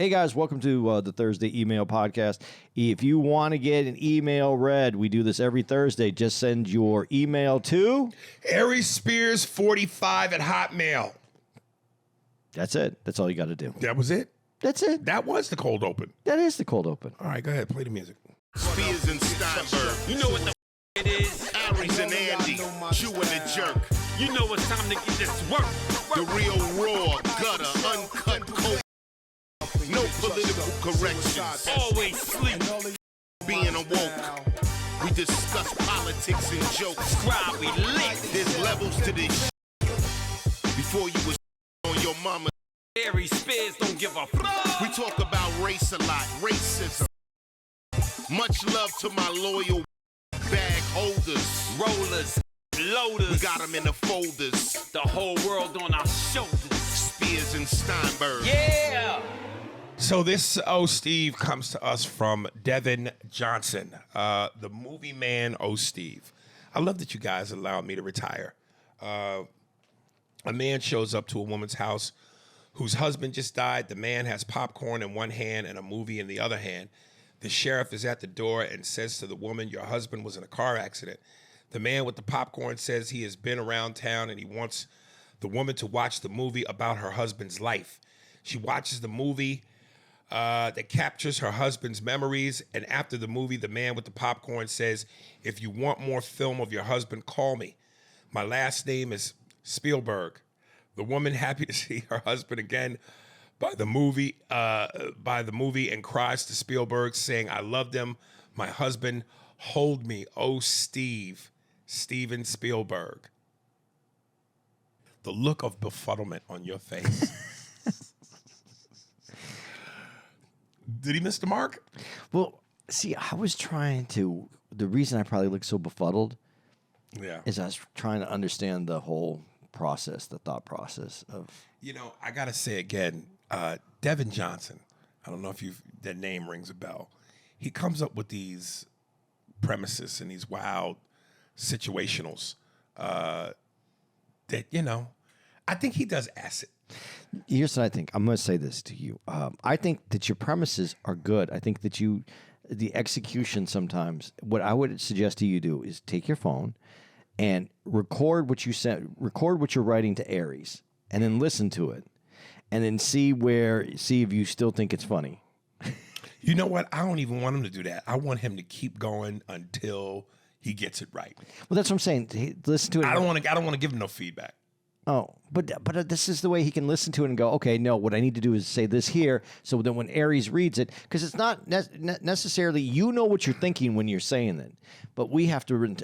Hey guys, welcome to the Thursday email podcast. If you want to get an email read, we do this every Thursday. Just send your email to Aries Spears 45 at Hotmail. That's it. That's all you got to do. That was it? That's it. That was the cold open. That is the cold open. All right, go ahead. Play the music. Spears and Steinberg. You know what the it is? Aries and Andy. Chew and the jerk. You know it's time to get this work. The real raw, gutter, uncut, cold. No political corrections. Always sleep. Being awoke. We discuss politics and jokes. Cry, we lit. There's levels to this shit. Before you was on your mama. Aries Spears don't give a fuck. We talk about race a lot. Racism. Much love to my loyal bag holders. Rollers. Loaders. We got them in the folders. The whole world on our shoulders. Spears and Steinberg. Yeah! So this Steve comes to us from Devin Johnson, the movie man Steve. I love that you guys allowed me to retire. A man shows up to a woman's house whose husband just died. The man has popcorn in one hand and a movie in the other hand. The sheriff is at the door and says to the woman, "Your husband was in a car accident." The man with the popcorn says he has been around town and he wants the woman to watch the movie about her husband's life. She watches the movie that captures her husband's memories, and after the movie, the man with the popcorn says, "If you want more film of your husband, call me. My last name is Spielberg." The woman, happy to see her husband again by the movie and cries to Spielberg, saying, "I loved him. My husband, hold me. Oh, Steve, Steven Spielberg." The look of befuddlement on your face. Did he miss the mark? Well, see, I was trying to. The reason I probably look so befuddled is I was trying to understand the whole process, the thought process of. You know, I got to say again, Devin Johnson, I don't know if that name rings a bell. He comes up with these premises and these wild situationals that, you know, I think he does acid. Here's what I think. I'm going to say this to you. I think that your premises are good. I think that the execution sometimes, what I would suggest to you do is take your phone and record what you're writing to Aries, and then listen to it, and then see if you still think it's funny. You know what? I don't even want him to do that. I want him to keep going until he gets it right. Well, that's what I'm saying. Listen to it. I don't want to give him no feedback. Oh, but this is the way he can listen to it and go, okay, no, what I need to do is say this here, so that when Aries reads it, because it's not necessarily, you know what you're thinking when you're saying it, but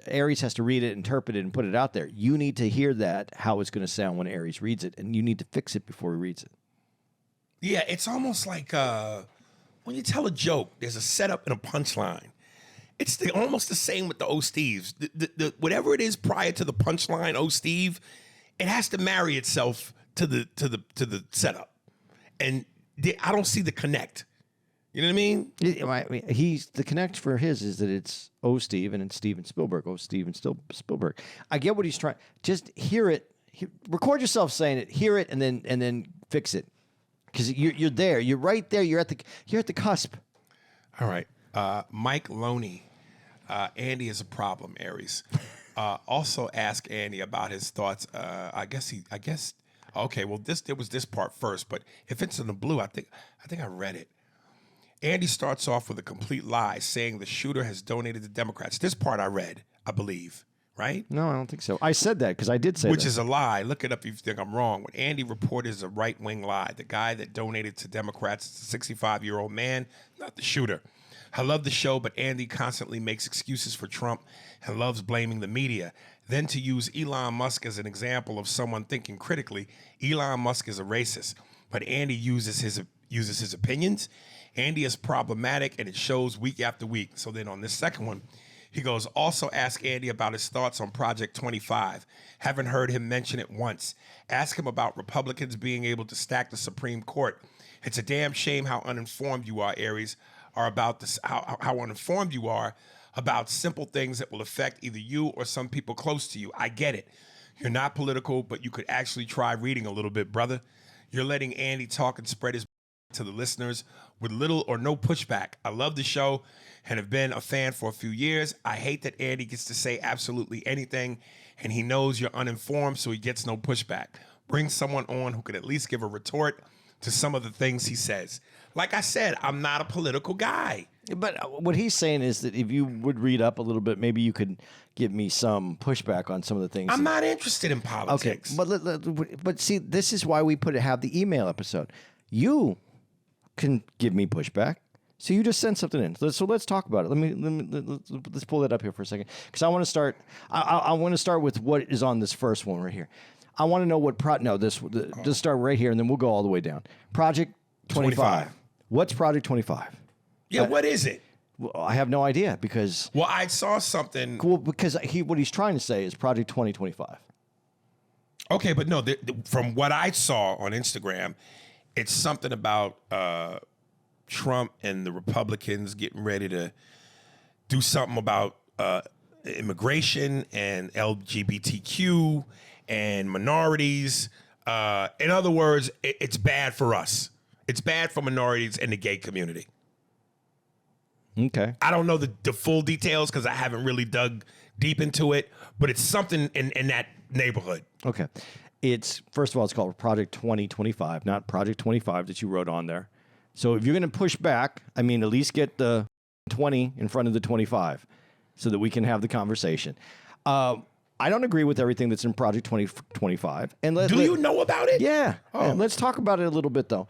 Aries has to read it, interpret it, and put it out there. You need to hear that, how it's going to sound when Aries reads it, and you need to fix it before he reads it. Yeah, it's almost like when you tell a joke, there's a setup and a punchline. It's almost the same with the Steves. The whatever it is prior to the punchline, Steve, it has to marry itself to the setup, and I don't see the connect. You know what I mean? The connect for his is that it's Steve and it's Steven Spielberg. Steven Spielberg. I get what he's trying. Just hear it. Record yourself saying it. Hear it, and then fix it, because you're there. You're right there. You're at the cusp. All right, Mike Loney. Andy is a problem, Aries. Also ask Andy about his thoughts. Okay, well, there was this part first, but if it's in the blue, I think I read it. Andy starts off with a complete lie, saying the shooter has donated to Democrats. This part I read, I believe, right? No, I don't think so. I said that because I did say that. Which is a lie. Look it up if you think I'm wrong. What Andy reported is a right-wing lie. The guy that donated to Democrats is a 65-year-old man, not the shooter. I love the show, but Andy constantly makes excuses for Trump and loves blaming the media. Then to use Elon Musk as an example of someone thinking critically, Elon Musk is a racist, but Andy uses his opinions. Andy is problematic, and it shows week after week. So then on this second one, he goes, also ask Andy about his thoughts on Project 25. Haven't heard him mention it once. Ask him about Republicans being able to stack the Supreme Court. It's a damn shame how uninformed you are, Aries, or about this, how uninformed you are about simple things that will affect either you or some people close to you. I get it. You're not political, but you could actually try reading a little bit, brother. You're letting Andy talk and spread his to the listeners with little or no pushback. I love the show and have been a fan for a few years. I hate that Andy gets to say absolutely anything, and he knows you're uninformed, so he gets no pushback. Bring someone on who could at least give a retort to some of the things he says. Like I said, I'm not a political guy. But what he's saying is that if you would read up a little bit, maybe you could give me some pushback on some of the things. I'm not interested in politics. Okay, but see, this is why we have the email episode. You can give me pushback, so you just send something in. So let's talk about it. Let's pull that up here for a second, because I want to start. I want to start with what is on this first one right here. I want to know what just start right here, and then we'll go all the way down. Project 25. What's Project 25? Yeah, what is it? Well, I have no idea because. Well, I saw something. Well, because what he's trying to say is Project 2025. Okay, but no, from what I saw on Instagram, it's something about Trump and the Republicans getting ready to do something about immigration and LGBTQ and minorities. In other words, it's bad for us. It's bad for minorities and the gay community. Okay. I don't know the full details because I haven't really dug deep into it, but it's something in that neighborhood. Okay. First of all, it's called Project 2025, not Project 25 that you wrote on there. So if you're going to push back, I mean, at least get the 20 in front of the 25 so that we can have the conversation. I don't agree with everything that's in Project 2025. Do you know about it? Yeah. Oh. Let's talk about it a little bit, though.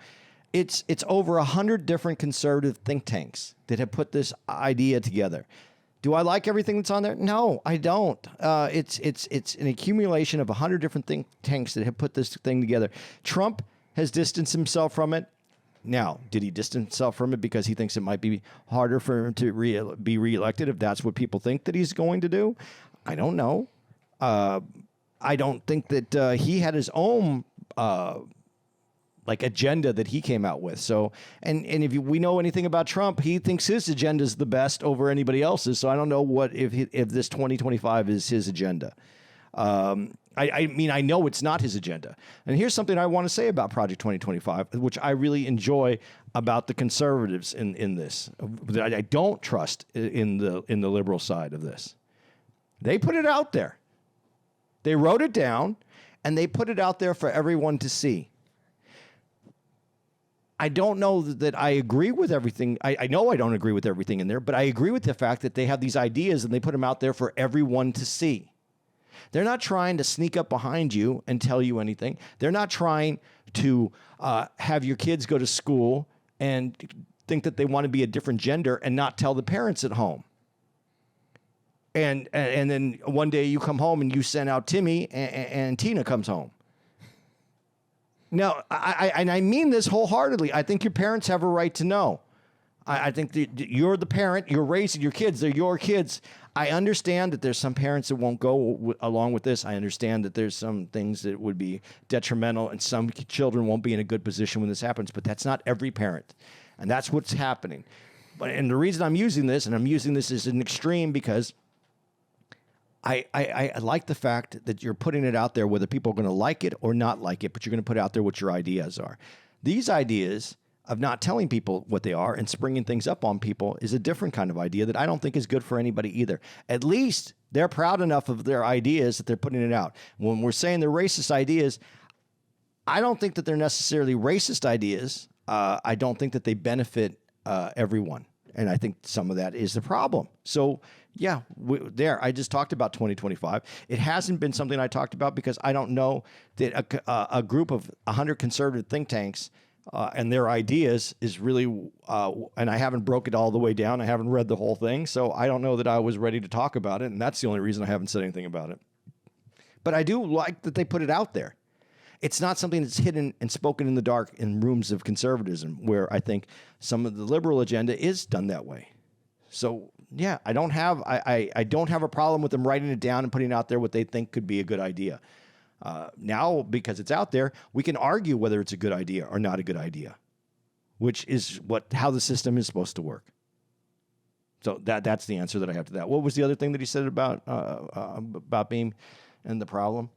It's over 100 different conservative think tanks that have put this idea together. Do I like everything that's on there? No, I don't. It's an accumulation of 100 different think tanks that have put this thing together. Trump has distanced himself from it. Now, did he distance himself from it because he thinks it might be harder for him to be reelected if that's what people think that he's going to do? I don't know. I don't think that he had his own agenda that he came out with. So, and if we know anything about Trump, he thinks his agenda is the best over anybody else's. So I don't know if this 2025 is his agenda. I mean, I know it's not his agenda. And here's something I want to say about Project 2025, which I really enjoy about the conservatives in this, that I don't trust in the liberal side of this. They put it out there. They wrote it down, and they put it out there for everyone to see. I don't know that I agree with everything. I know I don't agree with everything in there, but I agree with the fact that they have these ideas and they put them out there for everyone to see. They're not trying to sneak up behind you and tell you anything. They're not trying to have your kids go to school and think that they want to be a different gender and not tell the parents at home. And then one day you come home and you send out Timmy and Tina comes home. Now, I mean this wholeheartedly. I think your parents have a right to know. I think that you're the parent. You're raising your kids. They're your kids. I understand that there's some parents that won't go along with this. I understand that there's some things that would be detrimental, and some children won't be in a good position when this happens. But that's not every parent, and that's what's happening. And the reason I'm using this, and I'm using this as an extreme, because I like the fact that you're putting it out there, whether people are going to like it or not like it, but you're going to put out there what your ideas are. These ideas of not telling people what they are and springing things up on people is a different kind of idea that I don't think is good for anybody either. At least they're proud enough of their ideas that they're putting it out. When we're saying they're racist ideas, I don't think that they're necessarily racist ideas. I don't think that they benefit everyone. And I think some of that is the problem. So, yeah, I just talked about 2025. It hasn't been something I talked about because I don't know that a group of 100 conservative think tanks and their ideas is really, and I haven't broke it all the way down. I haven't read the whole thing. So I don't know that I was ready to talk about it. And that's the only reason I haven't said anything about it. But I do like that they put it out there. It's not something that's hidden and spoken in the dark in rooms of conservatism, where I think some of the liberal agenda is done that way. So, yeah, I don't have a problem with them writing it down and putting out there what they think could be a good idea. Now, because it's out there, we can argue whether it's a good idea or not a good idea, which is how the system is supposed to work. So that's the answer that I have to that. What was the other thing that he said about being and the problem?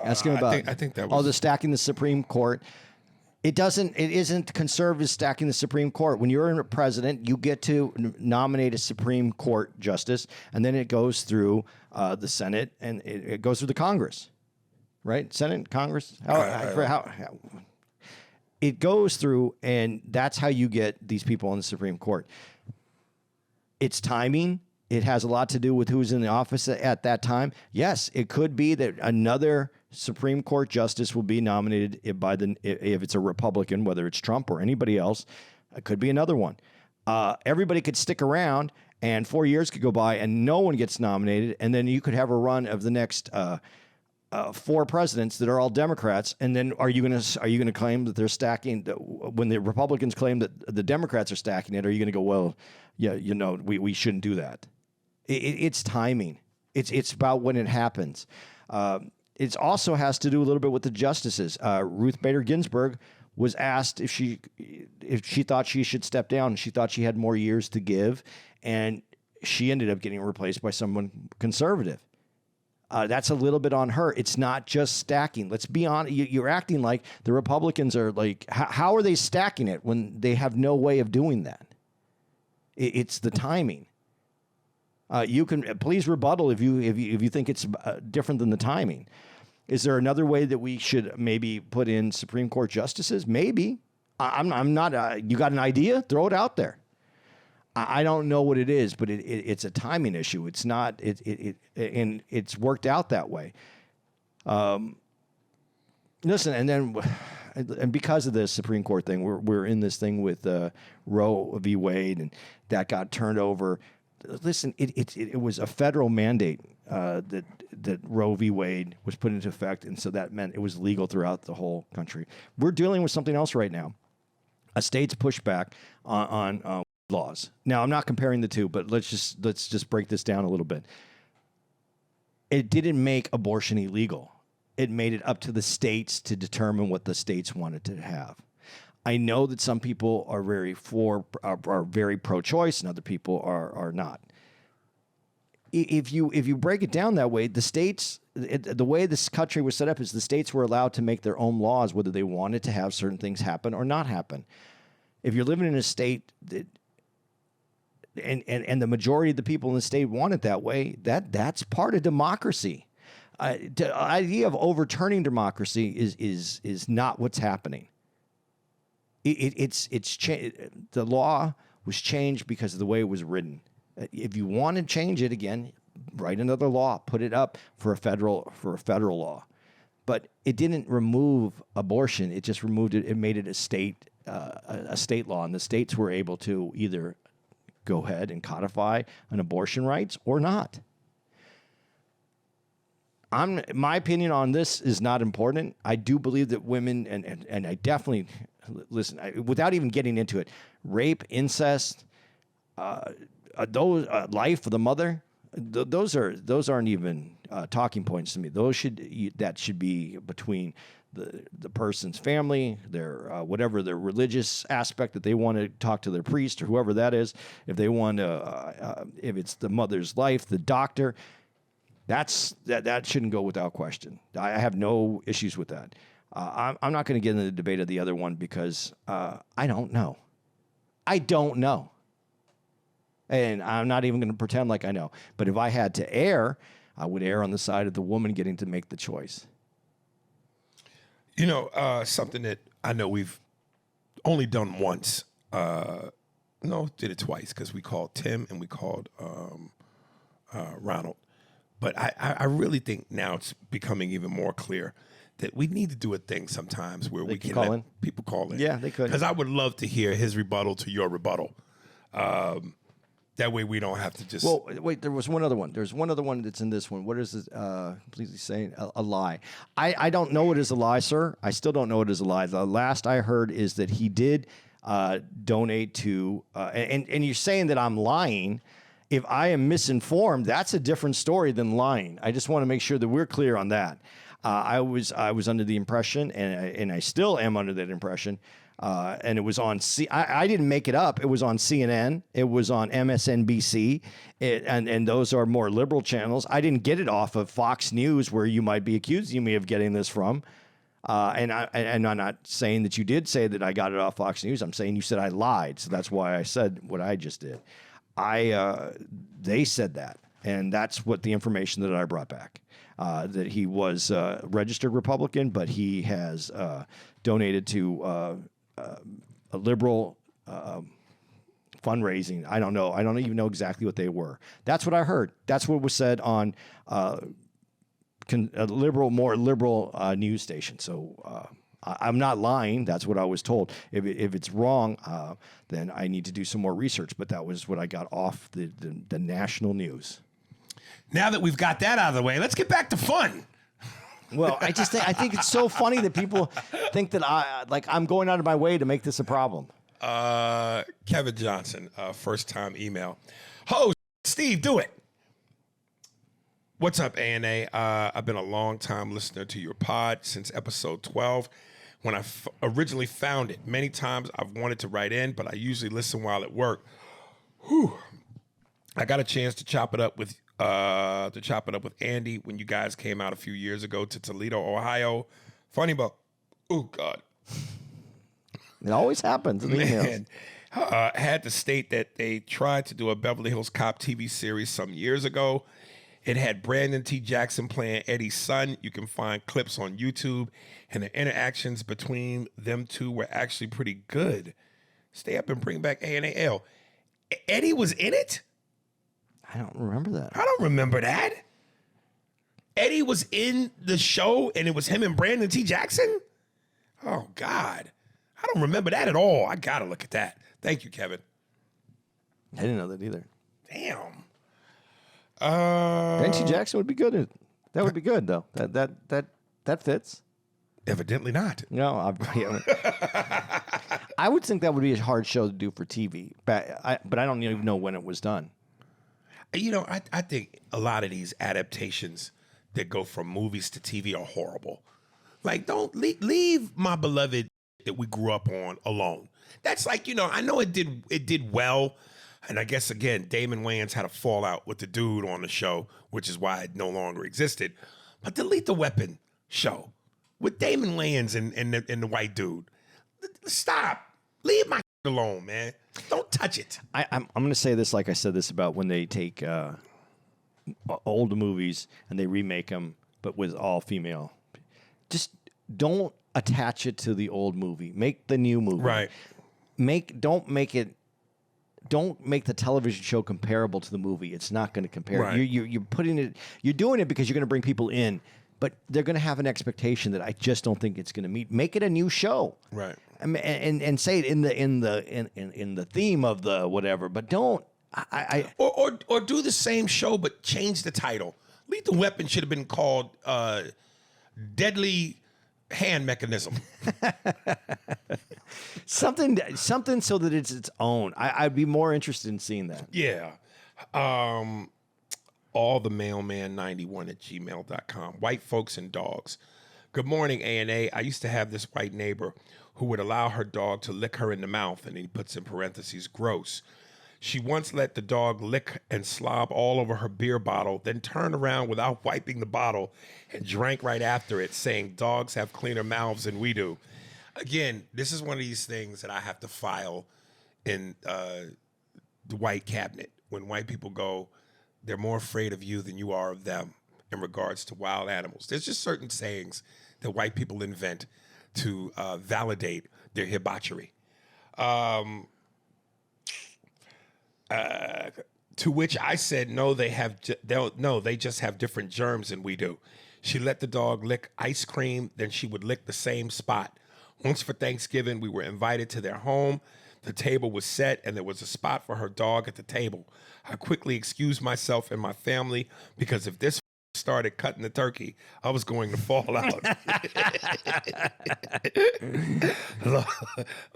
Ask him about. I think that was the stacking the Supreme Court. It doesn't. It isn't conservatives stacking the Supreme Court. When you're a president, you get to nominate a Supreme Court justice, and then it goes through the Senate and it goes through the Congress, right? Senate, Congress. It goes through, and that's how you get these people on the Supreme Court. It's timing. It has a lot to do with who's in the office at that time. Yes, it could be that another Supreme Court justice will be nominated if it's a Republican, whether it's Trump or anybody else. It could be another one. Everybody could stick around, and 4 years could go by, and no one gets nominated, and then you could have a run of the next 4 presidents that are all Democrats. And then are you gonna claim that they're stacking when the Republicans claim that the Democrats are stacking it? Are you gonna go, well, yeah, we shouldn't do that? It's timing. It's about when it happens. It also has to do a little bit with the justices. Ruth Bader Ginsburg was asked if she thought she should step down. She thought she had more years to give, and she ended up getting replaced by someone conservative. That's a little bit on her. It's not just stacking. Let's be honest. You're acting like the Republicans are like, how are they stacking it when they have no way of doing that? It's the timing. You can please rebuttal if you think it's different than the timing. Is there another way that we should maybe put in Supreme Court justices? Maybe. I'm not. You got an idea? Throw it out there. I don't know what it is, but it's a timing issue. It's not. And it's worked out that way. Listen, and because of the Supreme Court thing, we're in this thing with Roe v. Wade, and that got turned over. Listen, it was a federal mandate that Roe v. Wade was put into effect, and so that meant it was legal throughout the whole country. We're dealing with something else right now, a state's pushback on laws. Now, I'm not comparing the two, but let's just break this down a little bit. It didn't make abortion illegal. It made it up to the states to determine what the states wanted to have. I know that some people are very pro-choice, and other people are not. If you break it down that way, the states, the way this country was set up is the states were allowed to make their own laws, whether they wanted to have certain things happen or not happen. If you're living in a state that, and the majority of the people in the state want it that way, that's part of democracy. The idea of overturning democracy is not what's happening. The law was changed because of the way it was written. If you want to change it again, write another law, put it up for a federal law. But it didn't remove abortion. It just removed it. It made it a state law, and the states were able to either go ahead and codify an abortion rights or not. My opinion on this is not important. I do believe that women, and I definitely, listen, without even getting into it, rape, incest, life of the mother, those aren't even talking points to me. That should be between the person's family, their whatever their religious aspect that they want to talk to their priest or whoever that is. If they want to, if it's the mother's life, the doctor. That shouldn't go without question. I have no issues with that. I'm not going to get into the debate of the other one because I don't know. I don't know. And I'm not even going to pretend like I know. But if I had to err, I would err on the side of the woman getting to make the choice. Something that I know we've only done once. Did it twice because we called Tim and we called Ronald. But I really think now it's becoming even more clear that we need to do a thing sometimes where we can let people call in. Yeah, they could. Because I would love to hear his rebuttal to your rebuttal. That way we don't have to just... Well, wait, there was one other one. There's one other one that's in this one. What is it? Completely saying a lie. I don't know it is a lie, sir. I still don't know it is a lie. The last I heard is that he did donate to... and you're saying that I'm lying... If I am misinformed, that's a different story than lying. I just want to make sure that we're clear on that. I was under the impression, and I still am under that impression, and it was on I didn't make it up. It was on CNN. It was on MSNBC, and those are more liberal channels. I didn't get it off of Fox News, where you might be accusing me of getting this from. And I'm not saying that you did say that I got it off Fox News. I'm saying you said I lied, so that's why I said what I just did. They said that, and that's what the information that I brought back. That he was a registered Republican, but he has donated to a liberal fundraising. I don't know. I don't even know exactly what they were. That's what I heard. That's what was said on a more liberal news station. So I'm not lying. That's what I was told. If it's wrong, then I need to do some more research. But that was what I got off the national news. Now that we've got that out of the way, let's get back to fun. Well, I think it's so funny that people think that I'm going out of my way to make this a problem. Kevin Johnson, first time email. Ho, Steve, do it. What's up, ANA? I've been a long time listener to your pod since episode 12 when I originally found it. Many times I've wanted to write in, but I usually listen while at work. Whew. I got a chance to chop it up with Andy when you guys came out a few years ago to Toledo, Ohio. Funny about, oh God. It always happens in the emails. Had to state that they tried to do a Beverly Hills Cop TV series some years ago. It had Brandon T. Jackson playing Eddie's son. You can find clips on YouTube, and the interactions between them two were actually pretty good. Stay up and bring back ANAL. Eddie was in it? I don't remember that. I don't remember that. Eddie was in the show, and it was him and Brandon T. Jackson? Oh, God. I don't remember that at all. I got to look at that. Thank you, Kevin. I didn't know that either. Damn. Brandon T. Jackson would be good. That would be good, though. That fits. Evidently not. No, I would think that would be a hard show to do for TV, but I don't even know when it was done. You know, I think a lot of these adaptations that go from movies to TV are horrible. Like, don't leave My Beloved that we grew up on alone. That's like, you know, I know it did well, and I guess again Damon Wayans had a fallout with the dude on the show, which is why it no longer existed. But the Lethal Weapon show with Damon Wayans and the white dude, stop, leave my alone, man. Don't touch it. I'm going to say this like I said this about when they take old movies and they remake them, but with all female. Just don't attach it to the old movie. Make the new movie. Right. Don't make the television show comparable to the movie. It's not going to compare. Right. You're putting it. You're doing it because you're going to bring people in, but they're going to have an expectation that I just don't think it's going to meet. Make it a new show. Right. And say it in the theme of the whatever, but don't. Or do the same show but change the title. Lethal Weapon should have been called Deadly Hand Mechanism. something so that it's its own. I'd be more interested in seeing that. Yeah. allthemailman91@gmail.com. White folks and dogs. Good morning, ANA. I used to have this white neighbor who would allow her dog to lick her in the mouth, and he puts in parentheses, gross. She once let the dog lick and slob all over her beer bottle, then turned around without wiping the bottle and drank right after it, saying dogs have cleaner mouths than we do. Again, this is one of these things that I have to file in the white cabinet. When white people go, they're more afraid of you than you are of them in regards to wild animals. There's just certain sayings that white people invent to validate their debauchery. To which I said, no, they just have different germs than we do. She let the dog lick ice cream, then she would lick the same spot. Once for Thanksgiving, we were invited to their home. The table was set, and there was a spot for her dog at the table. I quickly excused myself and my family because if this started cutting the turkey, I was going to fall out.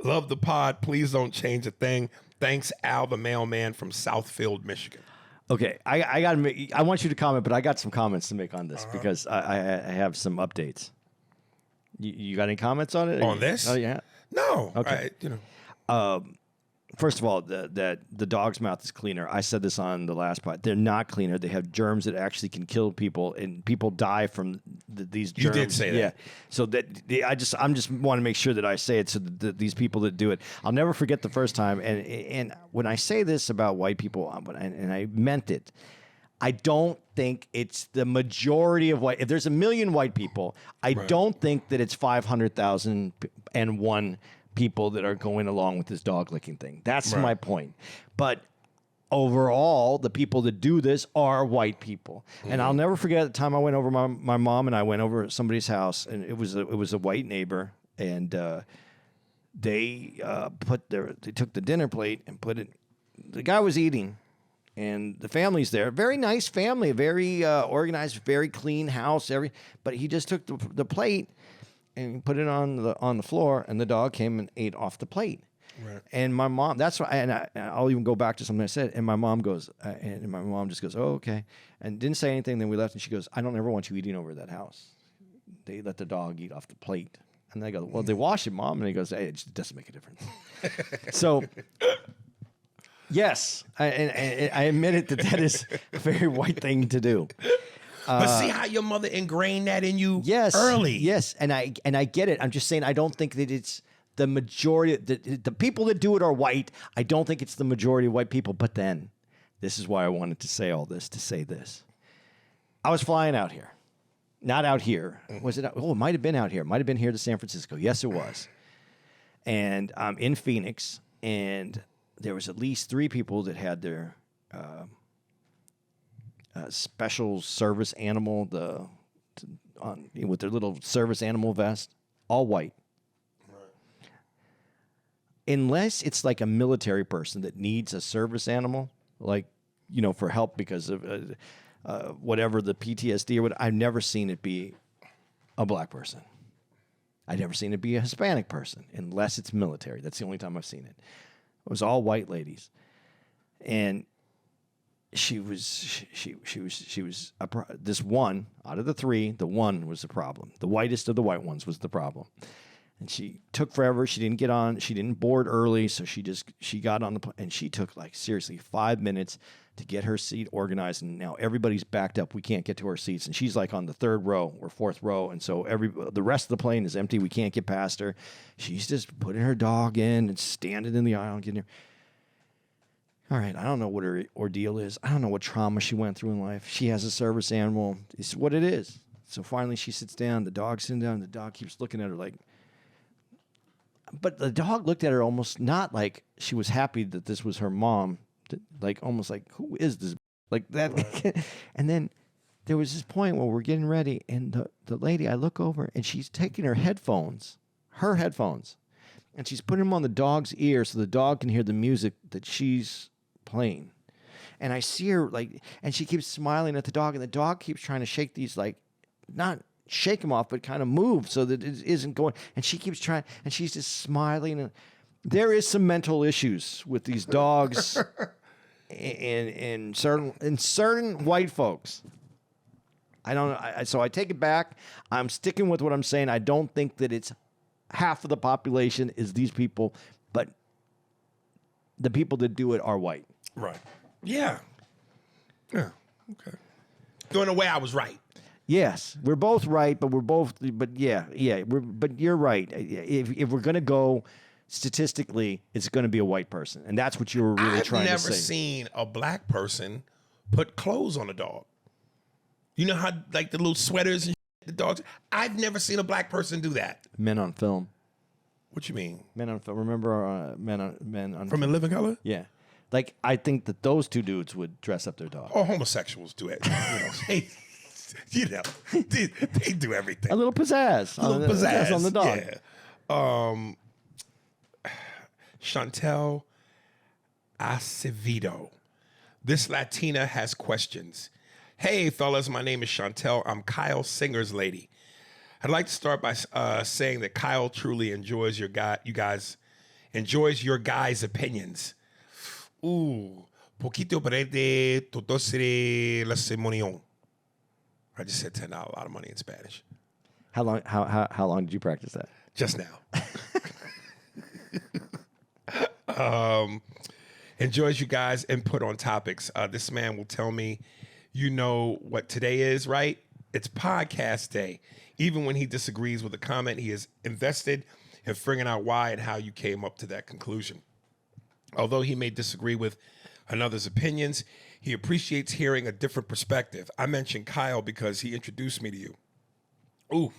Love the pod. Please don't change a thing. Thanks, Al, the mailman from Southfield, Michigan. Okay, I want you to comment, but I got some comments to make on this because I have some updates. You got any comments on it? On this? Oh yeah. No. Okay. First of all, the dog's mouth is cleaner. I said this on the last part. They're not cleaner. They have germs that actually can kill people, and people die from these germs. You did say that. Yeah. So I'm just want to make sure that I say it so that these people that do it, I'll never forget the first time. And when I say this about white people, and I meant it, I don't think it's the majority of white. If there's 1 million white people, I don't think that it's 500,001 people that are going along with this dog licking thing. That's my point. But overall, the people that do this are white people. And I'll never forget the time I went over my mom and I went over somebody's house, and it was a white neighbor, and they took the dinner plate and put it. The guy was eating. And the family's there. Very nice family, very organized, very clean house. But he just took the plate and put it on the floor, and the dog came and ate off the plate. Right. And my mom, that's why, and I'll even go back to something I said. And my mom goes, and my mom just goes, "Oh, okay," and didn't say anything. Then we left, and she goes, "I don't ever want you eating over that house. They let the dog eat off the plate." And I go, "Well, they wash it, Mom." And he goes, "Hey, it just doesn't make a difference." So. Yes, I admit it that is a very white thing to do. But see how your mother ingrained that in you early. Yes, and I get it. I'm just saying I don't think that it's the majority. The people that do it are white. I don't think it's the majority of white people. But then, this is why I wanted to say all this, to say this. I was flying out here. Not out here. Was it? Oh, it might have been out here. It might have been here to San Francisco. Yes, it was. And I'm in Phoenix, and there was at least 3 people that had their special service animal, with their little service animal vest, all white. Right. Unless it's like a military person that needs a service animal, like, for help because of whatever the PTSD or what, I've never seen it be a black person. I've never seen it be a Hispanic person, unless it's military. That's the only time I've seen it. It was all white ladies, and she was this one out of the 3. The one was the problem. The whitest of the white ones was the problem, and she took forever. She didn't get on. She didn't board early, so she got on the plane, and she took seriously 5 minutes to get her seat organized. And now everybody's backed up. We can't get to our seats, and she's on the 3rd row or 4th row, and so the rest of the plane is empty. We can't get past her. She's just putting her dog in and standing in the aisle and getting her. All right, I don't know what her ordeal is. I don't know what trauma she went through in life. She has a service animal. It's what it is. So finally she sits down. The dog's sitting down. And the dog keeps looking at her but the dog looked at her almost not like she was happy that this was her mom. Almost like, who is this? Like that. Right. And then there was this point where we're getting ready, and the lady, I look over, and she's taking her headphones, and she's putting them on the dog's ear so the dog can hear the music that she's playing. And I see her, and she keeps smiling at the dog, and the dog keeps trying to shake these, not shake them off, but kind of move so that it isn't going. And she keeps trying, and she's just smiling. And there is some mental issues with these dogs and certain white folks. I don't know. So I take it back. I'm sticking with what I'm saying. I don't think that it's half of the population is these people, but the people that do it are white. Right. Yeah. Yeah. Okay. So in a way, I was right. Yes, we're both right, but but you're right. If we're gonna go statistically, it's gonna be a white person, and that's what you were really trying to say. I've never seen a black person put clothes on a dog. You know how the little sweaters and the dogs. I've never seen a black person do that. Men on film. What you mean? Men on film. Remember men on From In Living Color? Yeah. I think that those 2 dudes would dress up their dog. Oh, homosexuals do it. They do everything. A little pizzazz. Pizzazz on the dog. Yeah. Chantel Acevedo. This Latina has questions. Hey, fellas, my name is Chantel. I'm Kyle Singer's lady. I'd like to start by saying that Kyle truly enjoys your guys' opinions. Poquito parede, totosere la semonion. I just said $10, a lot of money in Spanish. How long did you practice that? Just now. Enjoys you guys' input on topics. This man will tell me, you know what today is, right? It's podcast day. Even when he disagrees with a comment, he is invested in figuring out why and how you came up to that conclusion. Although he may disagree with another's opinions, he appreciates hearing a different perspective. I mentioned Kyle because he introduced me to you. Ooh.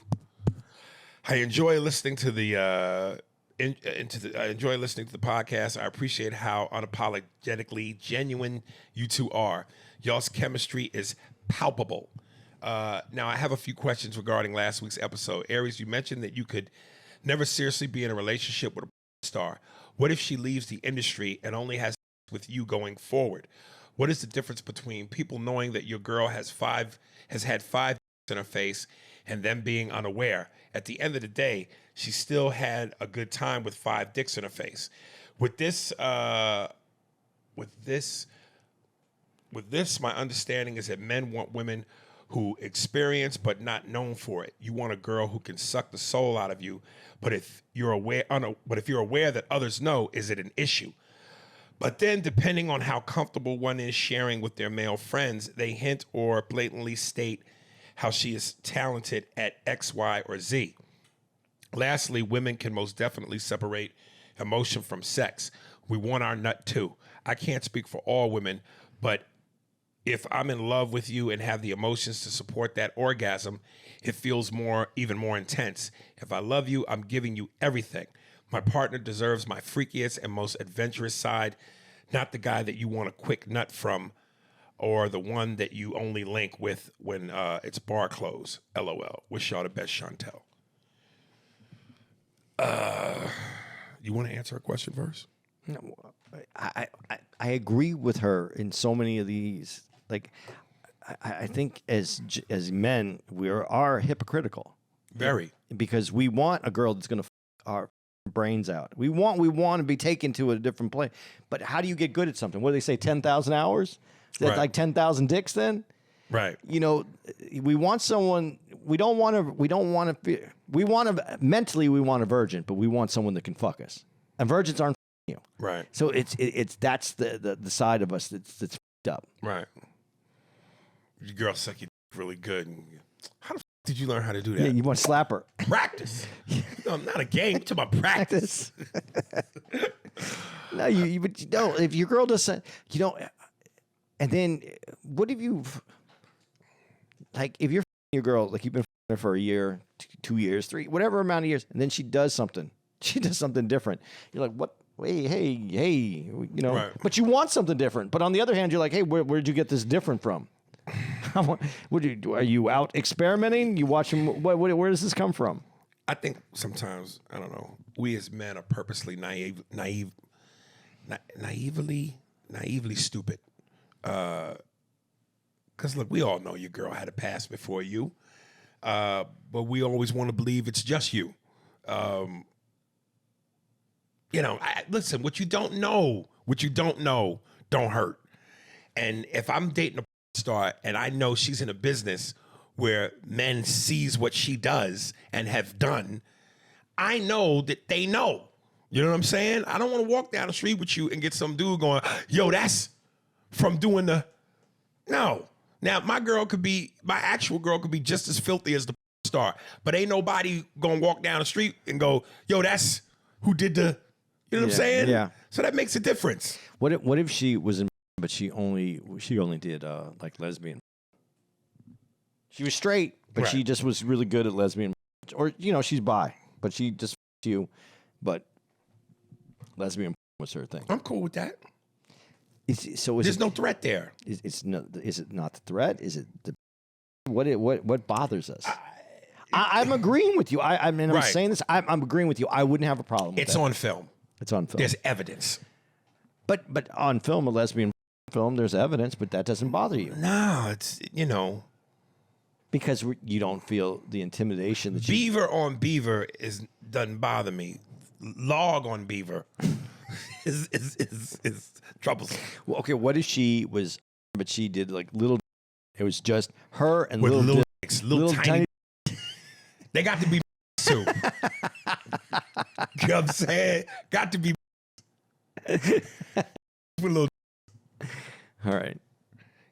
I enjoy listening to the podcast. I appreciate how unapologetically genuine you two are. Y'all's chemistry is palpable. Now, I have a few questions regarding last week's episode. Aries, you mentioned that you could never seriously be in a relationship with a star. What if she leaves the industry and only has with you going forward? What is the difference between people knowing that your girl has had five in her face and them being unaware? At the end of the day, she still had a good time with 5 dicks in her face. With this, my understanding is that men want women who experience but not known for it. You want a girl who can suck the soul out of you, but if you're aware that others know, is it an issue? But then, depending on how comfortable one is sharing with their male friends, they hint or blatantly state how she is talented at X, Y, or Z. Lastly, women can most definitely separate emotion from sex. We want our nut too. I can't speak for all women, but if I'm in love with you and have the emotions to support that orgasm, it feels even more intense. If I love you, I'm giving you everything. My partner deserves my freakiest and most adventurous side, not the guy that you want a quick nut from or the one that you only link with when it's bar close. LOL. Wish y'all the best, Chantel. You want to answer a question first? No, I agree with her in so many of these. Like, I think as men, we are hypocritical. Very. Because we want a girl that's going to our brains out. We want to be taken to a different place. But how do you get good at something? What do they say? 10,000 hours? Is that like 10,000 dicks then? Right. You know, we want someone. We mentally we want a virgin, but we want someone that can fuck us. And virgins aren't you. Right. So that's the side of us that's fucked up. Right. Your girl suck your dick really good. How the did you learn how to do that? Yeah, you want to slap her. Practice. No, not a game. It's about practice. No, but you know, if your girl doesn't, you know, and then what if you, like, if you're your girl, like you've been her for a year, 2 years, 3, whatever amount of years, and then she does something different. You're like, what? Hey, you know, right. But you want something different. But on the other hand, you're like, hey, where did you get this different from? Are you out experimenting? You watching? Where does this come from? I think sometimes, I don't know, we as men are purposely naively stupid. Because look, we all know your girl had a past before you, but we always want to believe it's just you. You know, listen, what you don't know don't hurt. And if I'm dating a star and I know she's in a business where men sees what she does and have done, I know that they know. You know what I'm saying? I don't want to walk down the street with you and get some dude going, yo, that's from doing the... No. Now, my actual girl could be just as filthy as the star, but ain't nobody going to walk down the street and go, yo, that's who did the... You know what I'm saying? Yeah. So that makes a difference. What if she was in, but she only did like lesbian? She was straight, but right. She just was really good at lesbian, or you know, she's bi, but she just you, but lesbian was her thing. I'm cool with that. There's no threat there. Is it not the threat? Is it the what bothers us? I'm agreeing with you. I'm right. saying this. I'm agreeing with you. I wouldn't have a problem with It's that. on film. It's on film. There's evidence. But on film, a lesbian film, there's evidence, but that doesn't bother you. No, it's, you know. Because you don't feel the intimidation that Beaver on Beaver doesn't bother me. Log on Beaver is troublesome. Well, okay, what if she was, but she did like little, it was just her and with little little tiny. They got to be too. You know what I'm saying? Got to be. With a little, All right.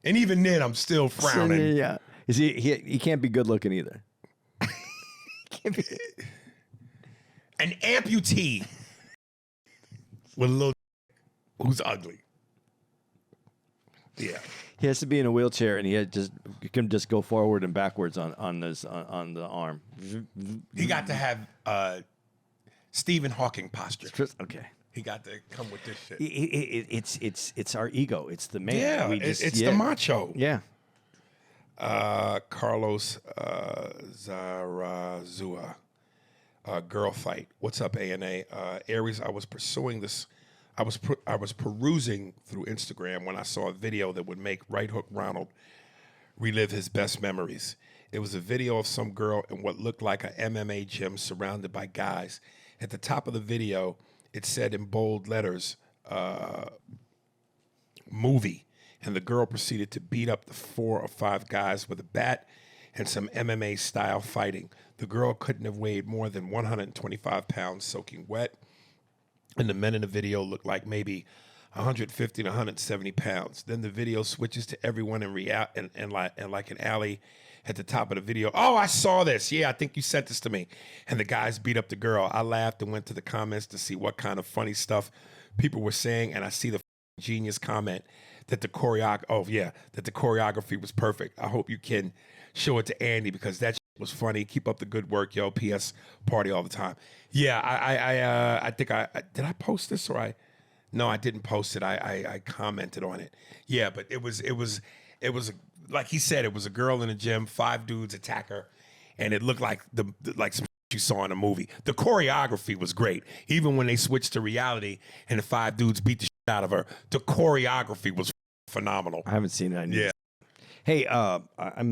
and even then, I'm still frowning. Yeah. Is he can't be good looking either. Can't be. An amputee with a little who's ugly. Yeah. He has to be in a wheelchair, and he can just go forward and backwards on the arm. He got to have Stephen Hawking posture. Okay. He got to come with this shit. It's our ego. It's the man. Yeah, it's the macho. Yeah. Carlos Zarazua. Girl fight. What's up, ANA? Aries, I was pursuing this. I was perusing through Instagram when I saw a video that would make Right Hook Ronald relive his best memories. It was a video of some girl in what looked like a MMA gym surrounded by guys. At the top of the video, it said in bold letters, movie. And the girl proceeded to beat up the 4 or 5 guys with a bat and some MMA style fighting. The girl couldn't have weighed more than 125 pounds soaking wet. And the men in the video looked like maybe 150 to 170 pounds. Then the video switches to everyone in like an alley at the top of the video. Oh, I saw this. Yeah, I think you sent this to me. And the guys beat up the girl. I laughed and went to the comments to see what kind of funny stuff people were saying. And I see the genius comment that the choreography was perfect. I hope you can show it to Andy because that was funny. Keep up the good work, yo. P.S. Party all the time. Yeah, I think did I post this or no, I didn't post it. I commented on it. Yeah, but it was like he said, it was a girl in the gym, 5 dudes attack her, and it looked like like some you saw in a movie. The choreography was great, even when they switched to reality and the 5 dudes beat the shit out of her. The choreography was phenomenal. I haven't seen that. Yeah. Hey,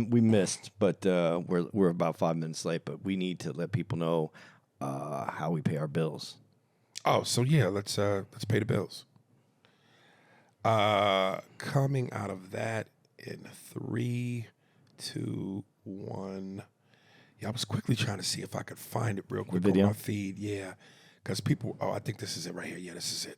we missed, but we're about 5 minutes late. But we need to let people know how we pay our bills. Oh, so yeah, let's pay the bills. Coming out of that in 3, 2, 1. Yeah, I was quickly trying to see if I could find it real quick on my feed. Yeah, because people. Oh, I think this is it right here. Yeah, this is it.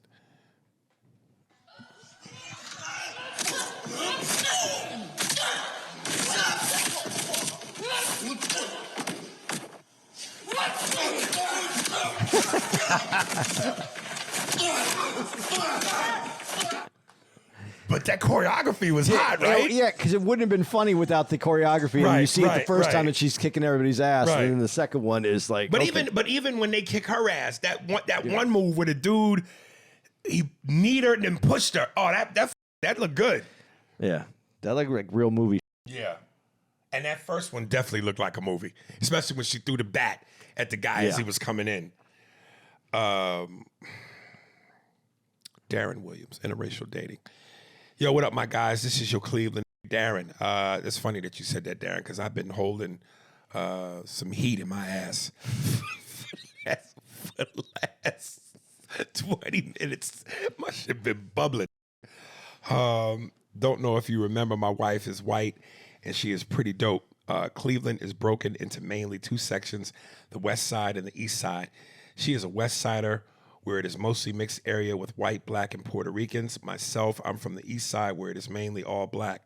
But that choreography was hot, right? Yeah, because it wouldn't have been funny without the choreography. Right, and you see it the right, first right. time that she's kicking everybody's ass, Right. and then the second one is like. But okay. even when they kick her ass, that one move where the dude he kneed her and then pushed her. Oh, that looked good. Yeah, that looked like real movie. Yeah, and that first one definitely looked like a movie, especially when she threw the bat at the guy as he was coming in. Darren Williams, interracial dating. Yo, what up, my guys? This is your Cleveland Darren. It's funny that you said that, Darren, because I've been holding some heat in my ass for the last 20 minutes. My shit been bubbling. Don't know if you remember, my wife is white, and she is pretty dope. Cleveland is broken into mainly 2 sections, the west side and the east side. She is a west sider, where it is mostly mixed area with white, black, and Puerto Ricans. Myself, I'm from the east side, where it is mainly all black.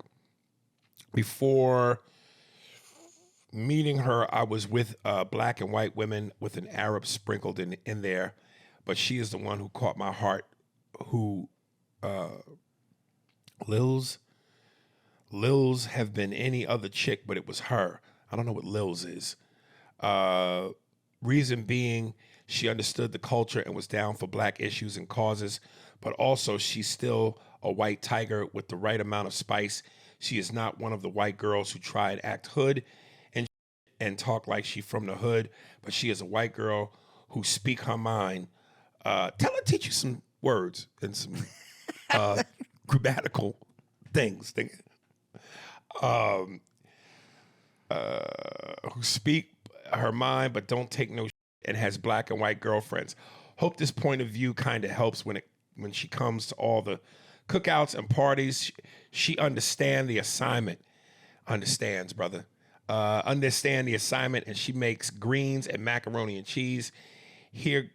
Before meeting her, I was with black and white women with an Arab sprinkled in there, but she is the one who caught my heart, who Lils have been any other chick, but it was her. I don't know what Lils is. Reason being, she understood the culture and was down for black issues and causes, but also she's still a white tiger with the right amount of spice. She is not one of the white girls who try and act hood and talk like she from the hood, but she is a white girl who speak her mind. Tell her, teach you some words and some grammatical things. Who speak her mind but don't take no and has black and white girlfriends. Hope this point of view kind of helps when she comes to all the cookouts and parties. She understands the assignment. Understands, brother. Understand the assignment, and she makes greens and macaroni and cheese. Here.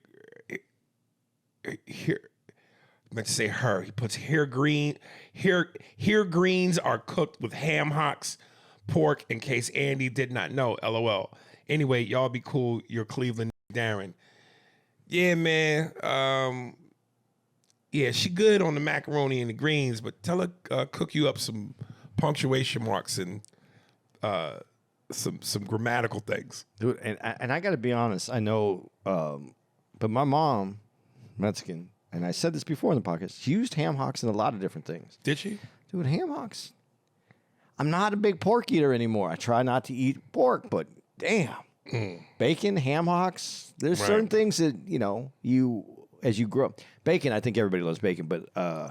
meant to say her. He puts here greens are cooked with ham hocks, pork, in case Andy did not know. LOL. Anyway, y'all be cool. You're Cleveland Darren. Yeah, man. Yeah, she good on the macaroni and the greens, but tell her cook you up some punctuation marks and some grammatical things. Dude, and I got to be honest. I know, but my mom, Mexican, and I said this before in the podcast. She used ham hocks in a lot of different things. Did she? Dude, ham hocks. I'm not a big pork eater anymore. I try not to eat pork, but damn, bacon, ham hocks. There's certain things that you as you grow up. Bacon, I think everybody loves bacon, but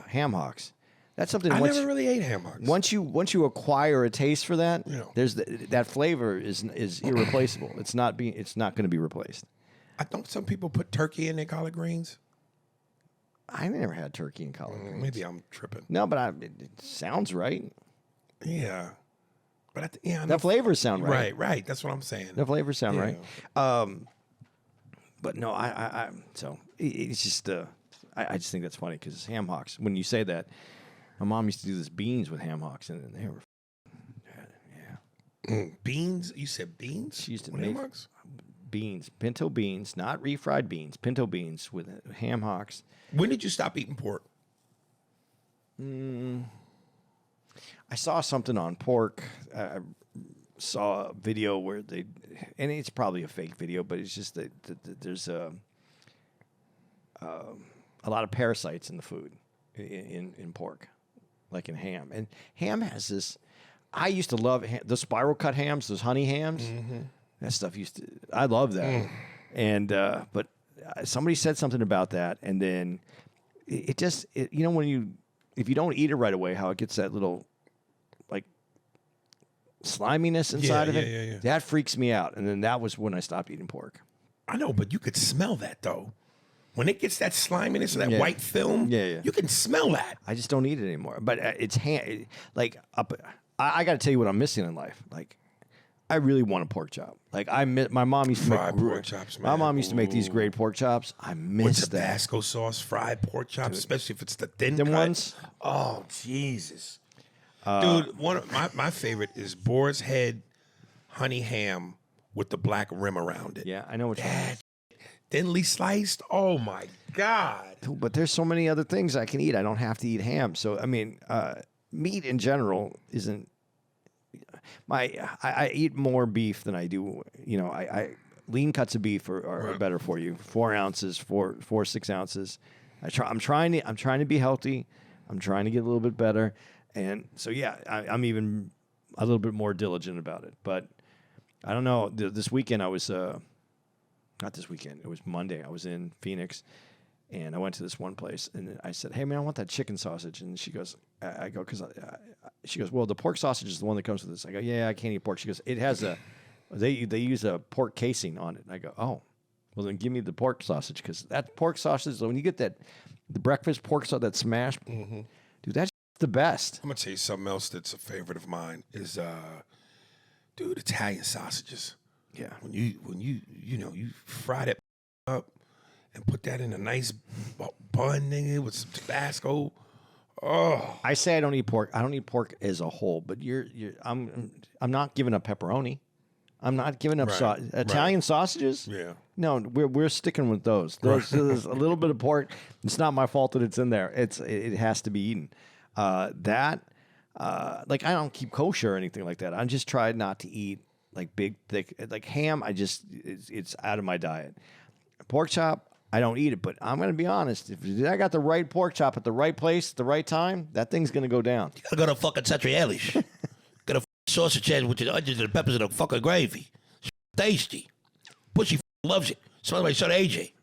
ham hocks. That's something. I never really ate ham hocks. Once you acquire a taste for that, Yeah. there's that flavor is irreplaceable. It's not going to be replaced. I think some people put turkey in their collard greens. I never had turkey and collard greens. Maybe I'm tripping. No, but it sounds right. Yeah, but The flavors sound right. Right. That's what I'm saying. The flavors sound Yeah. right. But no, so it's just I just think that's funny because ham hocks. When you say that, my mom used to do this beans with ham hocks, and they were Beans? You said beans? She used to with make ham hocks? beans, pinto beans, not refried beans, pinto beans with ham hocks. When did you stop eating pork? I saw something on pork. I saw a video where and it's probably a fake video, but it's just that there's a lot of parasites in the food in pork, like in ham. And ham has this. I used to love the spiral cut hams, those honey hams. Mm-hmm. That stuff I love that. And but somebody said something about that, and then it just if you don't eat it right away, how it gets that little like sliminess inside of it. Yeah. That freaks me out. And then that was when I stopped eating pork. I know, but you could smell that though. When it gets that sliminess or that white film, you can smell that. I just don't eat it anymore. But it's like I got to tell you what I'm missing in life. Like I really want a pork chop. Like my mom used to fried make pork chops. Man. My mom used to make these great pork chops. I miss with that. Tabasco sauce, fried pork chops, especially if it's the thin Them cut. ones? Oh Jesus, dude! One of my favorite is Boar's Head honey ham with the black rim around it. Yeah, I know what you mean. Thinly sliced. Oh my God! But there's so many other things I can eat. I don't have to eat ham. So I mean, meat in general isn't. I eat more beef than I do. I lean cuts of beef are better for you. 4 ounces, 6 ounces. I'm trying to be healthy. I'm trying to get a little bit better, and so yeah, I'm even a little bit more diligent about it. But I don't know. This weekend I was not this weekend. It was Monday. I was in Phoenix, and I went to this one place, and I said, "Hey man, I want that chicken sausage." And she goes, she goes, "Well, the pork sausage is the one that comes with this." I go, "Yeah, I can't eat pork." She goes, "It has they use a pork casing on it." And I go, "Oh, well then give me the pork sausage because that pork sausage. When you get the breakfast pork sausage that smashed, dude, that's the best." I'm gonna tell you something else that's a favorite of mine is, dude, Italian sausages. Yeah, when you fry that up and put that in a nice bun, nigga, with some Tabasco. Oh, I say I don't eat pork. I don't eat pork as a whole, but I'm not giving up pepperoni. I'm not giving up Italian sausages. Yeah. No, we're sticking with those. There's a little bit of pork. It's not my fault that it's in there. It has to be eaten. Like I don't keep kosher or anything like that. I just try not to eat like big thick like ham. It's out of my diet. Pork chop, I don't eat it, but I'm going to be honest. If I got the right pork chop at the right place, at the right time, that thing's going to go down. You gotta go to fucking Cetrielli's. Get a sausage head with the onions and the peppers and the fucking gravy. It's tasty. Pussy loves it. Smells like son AJ.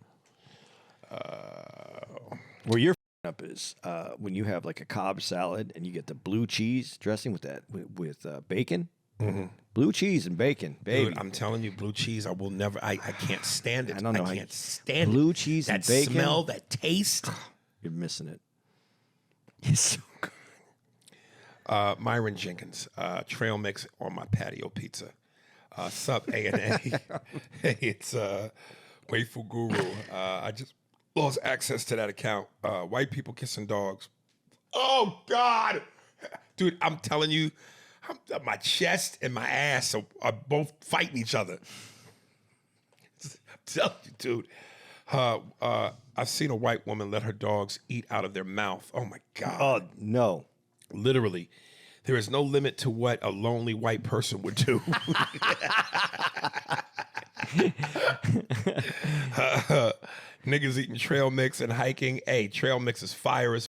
Where you're up is when you have like a Cobb salad and you get the blue cheese dressing with that with bacon. Mm-hmm. Blue cheese and bacon, baby. Dude, I'm telling you, blue cheese. I will never. I can't stand it. I don't know. I can't stand blue it. cheese that and bacon. That smell, that taste. You're missing it. It's so good. Myron Jenkins, trail mix on my patio pizza. Sup A&A. Hey, it's Wayful Guru. I lost access to that account. White people kissing dogs. Oh God, dude, I'm telling you, my chest and my ass are both fighting each other. I'm telling you, dude. I've seen a white woman let her dogs eat out of their mouth. Oh my God. Oh no. Literally, there is no limit to what a lonely white person would do. Niggas eating trail mix and hiking. Hey, trail mix is fire as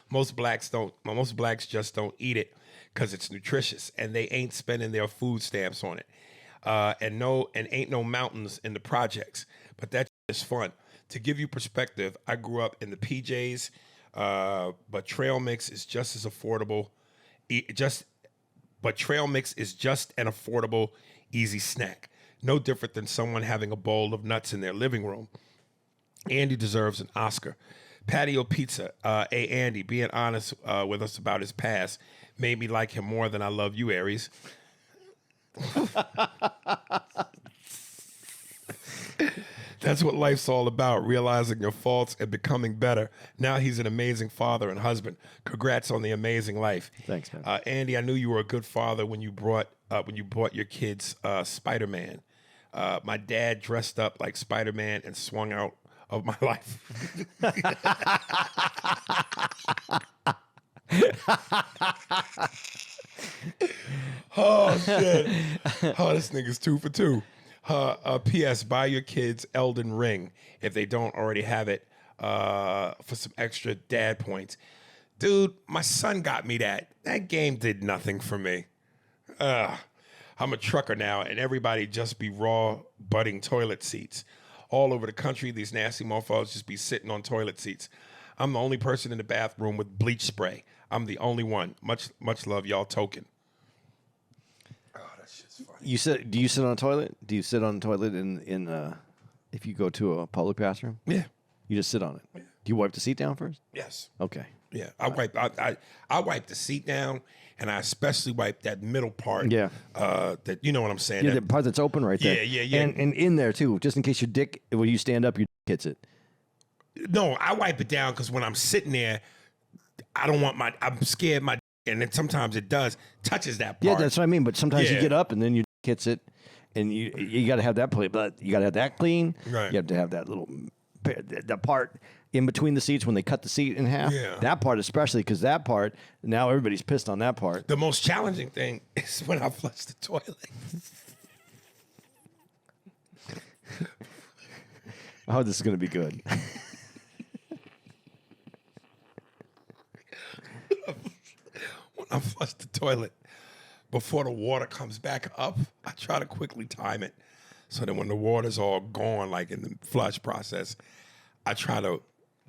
most blacks just don't eat it because it's nutritious and they ain't spending their food stamps on it. And ain't no mountains in the projects, but that is fun. To give you perspective, I grew up in the PJs, but trail mix is just as affordable. But trail mix is just an affordable, easy snack. No different than someone having a bowl of nuts in their living room. Andy deserves an Oscar. Patio Pizza. Hey, Andy, being honest with us about his past made me like him more than I love you, Aries. That's what life's all about, realizing your faults and becoming better. Now he's an amazing father and husband. Congrats on the amazing life. Thanks, man. Andy, I knew you were a good father when you brought your kids Spider-Man. My dad dressed up like Spider-Man and swung out of my life. Oh, shit. Oh, this nigga's 2 for 2. P.S. Buy your kids Elden Ring if they don't already have it for some extra dad points. Dude, my son got me that. That game did nothing for me. I'm a trucker now, and everybody just be raw budding toilet seats. All over the country, these nasty motherfuckers just be sitting on toilet seats. I'm the only person in the bathroom with bleach spray. I'm the only one. Much love, y'all. Token. Oh, that shit's funny. Do you sit on a toilet? Do you sit on a toilet in if you go to a public bathroom? Yeah. You just sit on it. Yeah. Do you wipe the seat down first? Yes. Okay. Yeah. I wipe the seat down, and I especially wipe that middle part. Yeah. That you know what I'm saying. Yeah, the part that's open right there. Yeah. And in there too, just in case your dick, when you stand up, your dick hits it. No, I wipe it down because when I'm sitting there, I'm scared my, and then sometimes it touches that part. Yeah, that's what I mean. But sometimes you get up and then your dick hits it, and you got to have that plate. But you got to have that clean. Right. You have to have that little the part in between the seats when they cut the seat in half. Yeah. That part especially, because that part, now everybody's pissed on that part. The most challenging thing is when I flush the toilet. Oh, this is going to be good. When I flush the toilet, before the water comes back up, I try to quickly time it. So that when the water's all gone, like in the flush process, I try to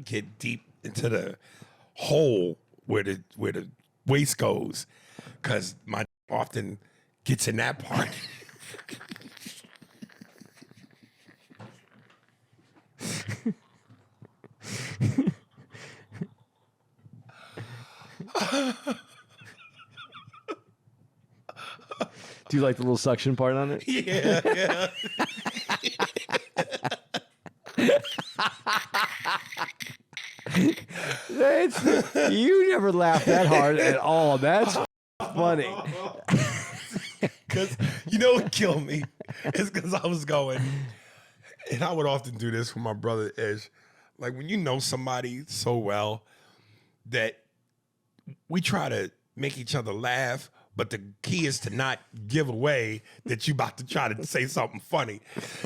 get deep into the hole where the waste goes, because my often gets in that part. Do you like the little suction part on it? Yeah. You never laughed that hard at all. That's funny. Because you know what killed me? It's because I was going, and I would often do this with my brother Ish. Like when you know somebody so well that we try to make each other laugh, but the key is to not give away that you about to try to say something funny.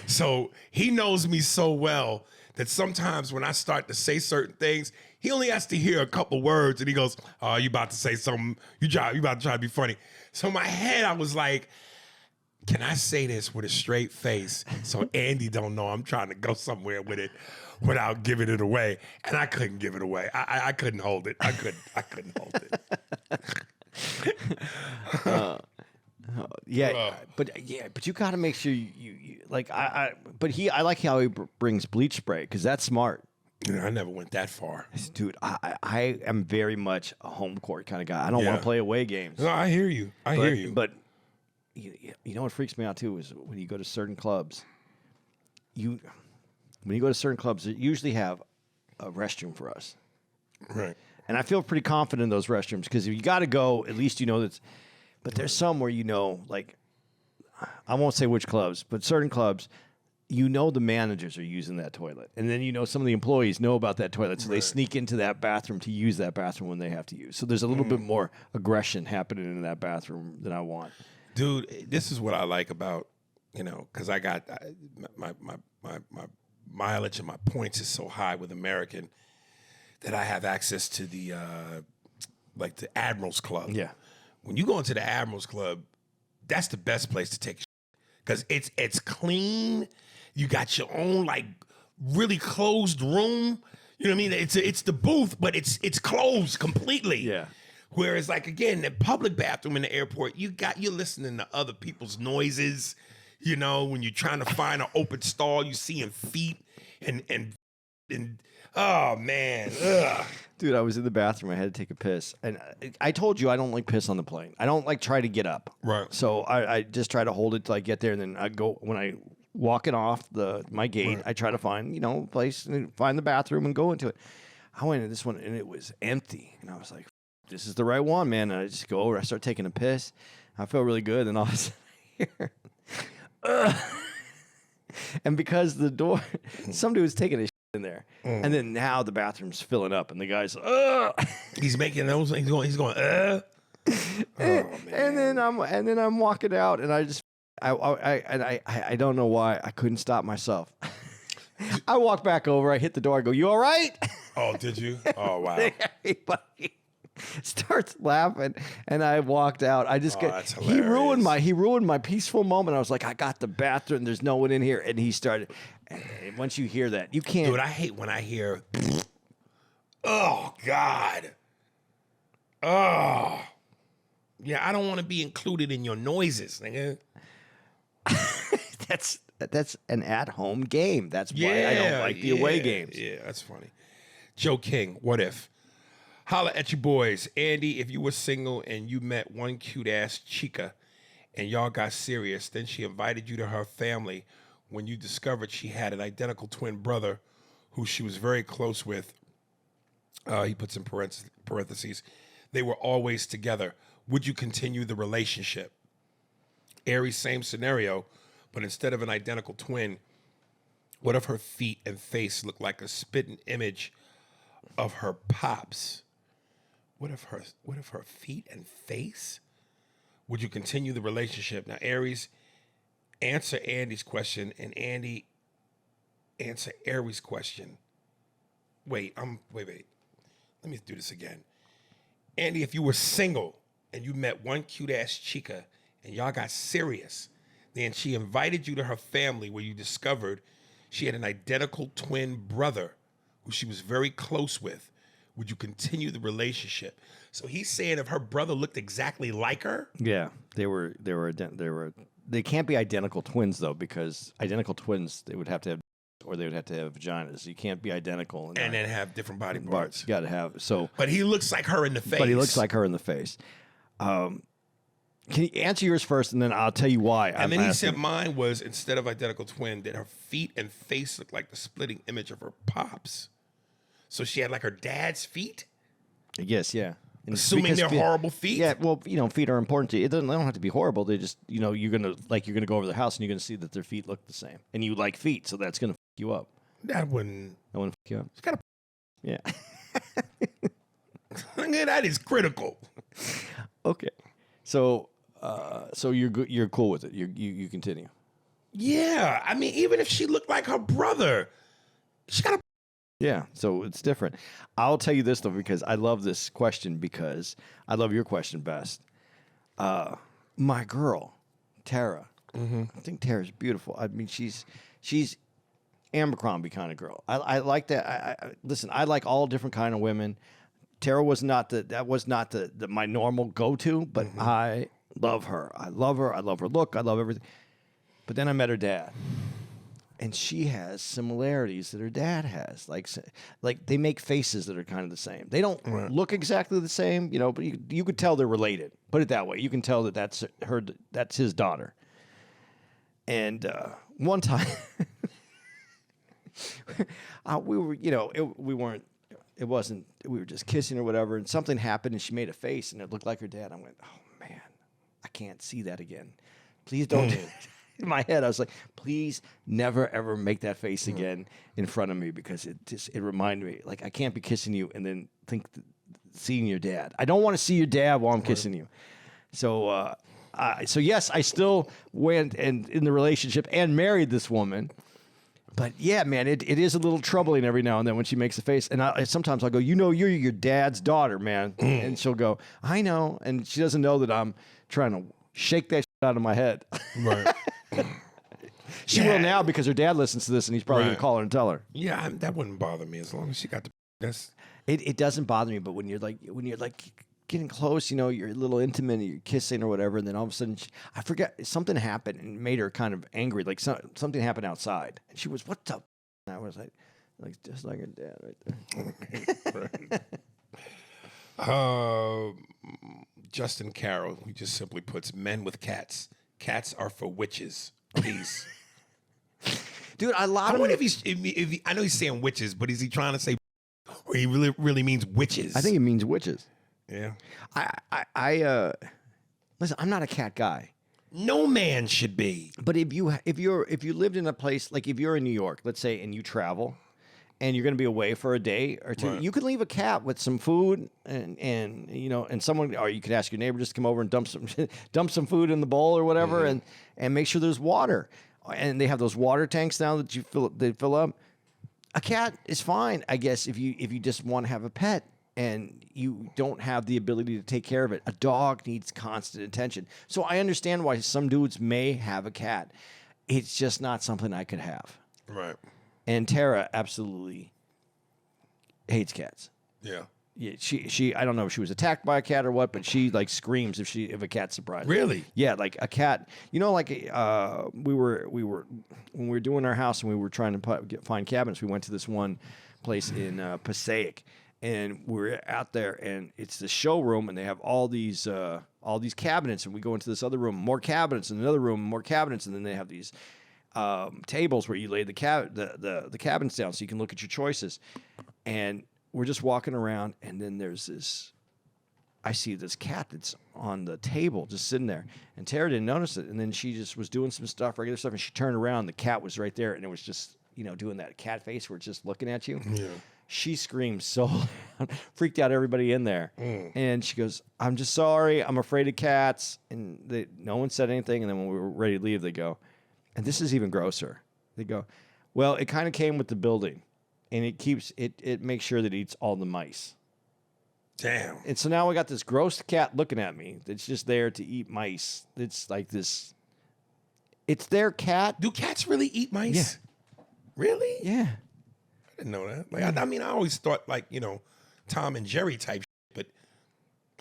So he knows me so well that sometimes when I start to say certain things, he only has to hear a couple words and he goes, "Oh, you about to say something? You about to try to be funny." So in my head, I was like, can I say this with a straight face so Andy don't know I'm trying to go somewhere with it without giving it away? And I couldn't give it away. I couldn't hold it. I couldn't hold it. But you got to make sure you like I like how he brings bleach spray, because that's smart. Yeah, I never went that far, dude. I am very much a home court kind of guy. I don't want to play away games. No, I hear you. I hear you. But you know what freaks me out too is when you go to certain clubs. When you go to certain clubs, they usually have a restroom for us. Right. And I feel pretty confident in those restrooms because if you got to go, at least you know that's. But there's some where like, I won't say which clubs, but certain clubs, the managers are using that toilet. And then some of the employees know about that toilet, so they sneak into that bathroom to use that bathroom when they have to use. So there's a little bit more aggression happening in that bathroom than I want. Dude, this is what I like about, because I got my mileage and my points is so high with American that I have access to the the Admirals Club. Yeah. When you go into the Admirals Club, that's the best place to take a because it's clean. You got your own really closed room. You know what I mean? It's the booth, but it's closed completely. Yeah. Whereas again, the public bathroom in the airport, you're listening to other people's noises. When you're trying to find an open stall, you seeing feet and oh man, ugh. Dude, I was in the bathroom. I had to take a piss, and I told you I don't like piss on the plane. I don't try to get up. Right. So I just try to hold it till I get there, and then I go when I walking off my gate. Right. I try to find a place and find the bathroom and go into it. I went into this one and it was empty, and I was like, "This is the right one, man." And I just go over. I start taking a piss. I feel really good, and all of a sudden I hear, ugh. And because the door, somebody was taking a shit in there, and then now the bathroom's filling up, and the guy's, ugh. He's making those. He's going. Oh man. And then I'm walking out, and I don't know why I couldn't stop myself. I walk back over. I hit the door. I go, "You all right?" Oh, did you? Oh wow. Everybody starts laughing, and I walked out. I just that's he ruined hilarious. my peaceful moment. I was like, I got the bathroom. There's no one in here, and he started. And once you hear that, you can't. Dude, I hate when I hear. Oh God. Oh. Yeah, I don't want to be included in your noises, nigga. That's an at-home game. That's why I don't like the away games. Yeah, that's funny. Joe King, what if? Holla at you boys. Andy, if you were single and you met one cute-ass chica and y'all got serious, then she invited you to her family when you discovered she had an identical twin brother who she was very close with. He puts in parentheses. They were always together. Would you continue the relationship? Aries, same scenario, but instead of an identical twin, what if her feet and face look like a spitting image of her pops? What if her feet and face? Would you continue the relationship? Now, Aries, answer Andy's question, and Andy, answer Aries' question. Wait. Let me do this again. Andy, if you were single and you met one cute-ass chica and y'all got serious, then she invited you to her family where you discovered she had an identical twin brother who she was very close with. Would you continue the relationship? So he's saying if her brother looked exactly like her. Yeah, they can't be identical twins though, because identical twins they would have to have, or they would have to have vaginas. You can't be identical And then have different body parts. parts. You got to have so. But he looks like her in the face. But he looks like her in the face. Can you answer yours first, and then I'll tell you why? And then he said mine was, instead of identical twin, that her feet and face looked like the splitting image of her pops. So she had like her dad's feet? I guess, yeah. And assuming they're horrible feet? Yeah, well, feet are important to you. They don't have to be horrible. They just, you're gonna go over the house and you're gonna see that their feet look the same, and you like feet, so that's gonna fuck you up. That wouldn't. That wouldn't fuck you up. It's gotta. Yeah. That is critical. Okay, so you're good. You're cool with it. You continue. Yeah, I mean, even if she looked like her brother, she got a. Yeah, so it's different. I'll tell you this though, because I love this question, because I love your question best. My girl, Tara. Mm-hmm. I think Tara's beautiful. I mean, she's Abercrombie kind of girl. I like that. Listen, I like all different kind of women. Tara was not my normal go-to, but I love her. I love her. I love her look. I love everything. But then I met her dad, and she has similarities that her dad has. Like they make faces that are kind of the same. They don't look exactly the same, but you could tell they're related. Put it that way. You can tell that that's his daughter. And one time, we were, we weren't. It wasn't. We were just kissing or whatever, and something happened, and she made a face, and it looked like her dad. I went, "Oh man, I can't see that again. Please don't." In my head, I was like, "Please never ever make that face again in front of me because it reminded me like I can't be kissing you and then seeing your dad. I don't want to see your dad while I'm kissing you." So, so yes, I still went and in the relationship and married this woman. But yeah, man, it is a little troubling every now and then when she makes a face. And sometimes I'll go, you're your dad's daughter, man. And she'll go, I know. And she doesn't know that I'm trying to shake that shit out of my head. Right. She will now because her dad listens to this and he's probably going to call her and tell her. Yeah, that wouldn't bother me as long as she got the. That's. It doesn't bother me, but when you're like getting close, you're a little intimate, and you're kissing or whatever, and then all of a sudden, I forget, something happened and made her kind of angry. Like something happened outside, and she was, "What the?" And I was like just like her dad right there. Justin Carroll, he just simply puts, "Men with cats. Cats are for witches." Peace. Dude, I wonder if I know he's saying witches, but is he trying to say, or he really means witches? I think it means witches. Yeah. I listen, I'm not a cat guy. No man should be. But if you lived in a place, like if you're in New York, let's say, and you travel and you're going to be away for a day or two, you can leave a cat with some food and someone, or you could ask your neighbor just to come over and dump some food in the bowl or whatever, and make sure there's water. And they have those water tanks now that they fill up. A cat is fine, I guess, if you just want to have a pet and you don't have the ability to take care of it. A dog needs constant attention. So I understand why some dudes may have a cat. It's just not something I could have. Right. And Tara absolutely hates cats. Yeah. Yeah, she I don't know if she was attacked by a cat or what, but she like screams if a cat surprises her. Really? Yeah, like a cat. We were when we were doing our house and we were trying to find cabinets. We went to this one place in Passaic, and we were out there, and it's the showroom, and they have all these cabinets, and we go into this other room, more cabinets, and another room, more cabinets, and then they have these tables where you lay the cabinets down so you can look at your choices, and we're just walking around, and then I see this cat that's on the table just sitting there, and Tara didn't notice it, and then she just was doing some stuff, regular stuff, and she turned around, the cat was right there, and it was just, doing that cat face where it's just looking at you. Yeah. She screamed so loud, freaked out everybody in there, and she goes, "I'm just sorry, I'm afraid of cats," and no one said anything, and then when we were ready to leave, they go, and this is even grosser, they go, "Well, it kind of came with the building. And it makes sure that it eats all the mice." Damn. And so now we got this gross cat looking at me that's just there to eat mice. It's like this. It's their cat. Do cats really eat mice? Yeah. Really? Yeah. I didn't know that. Like, I always thought like, Tom and Jerry type shit, but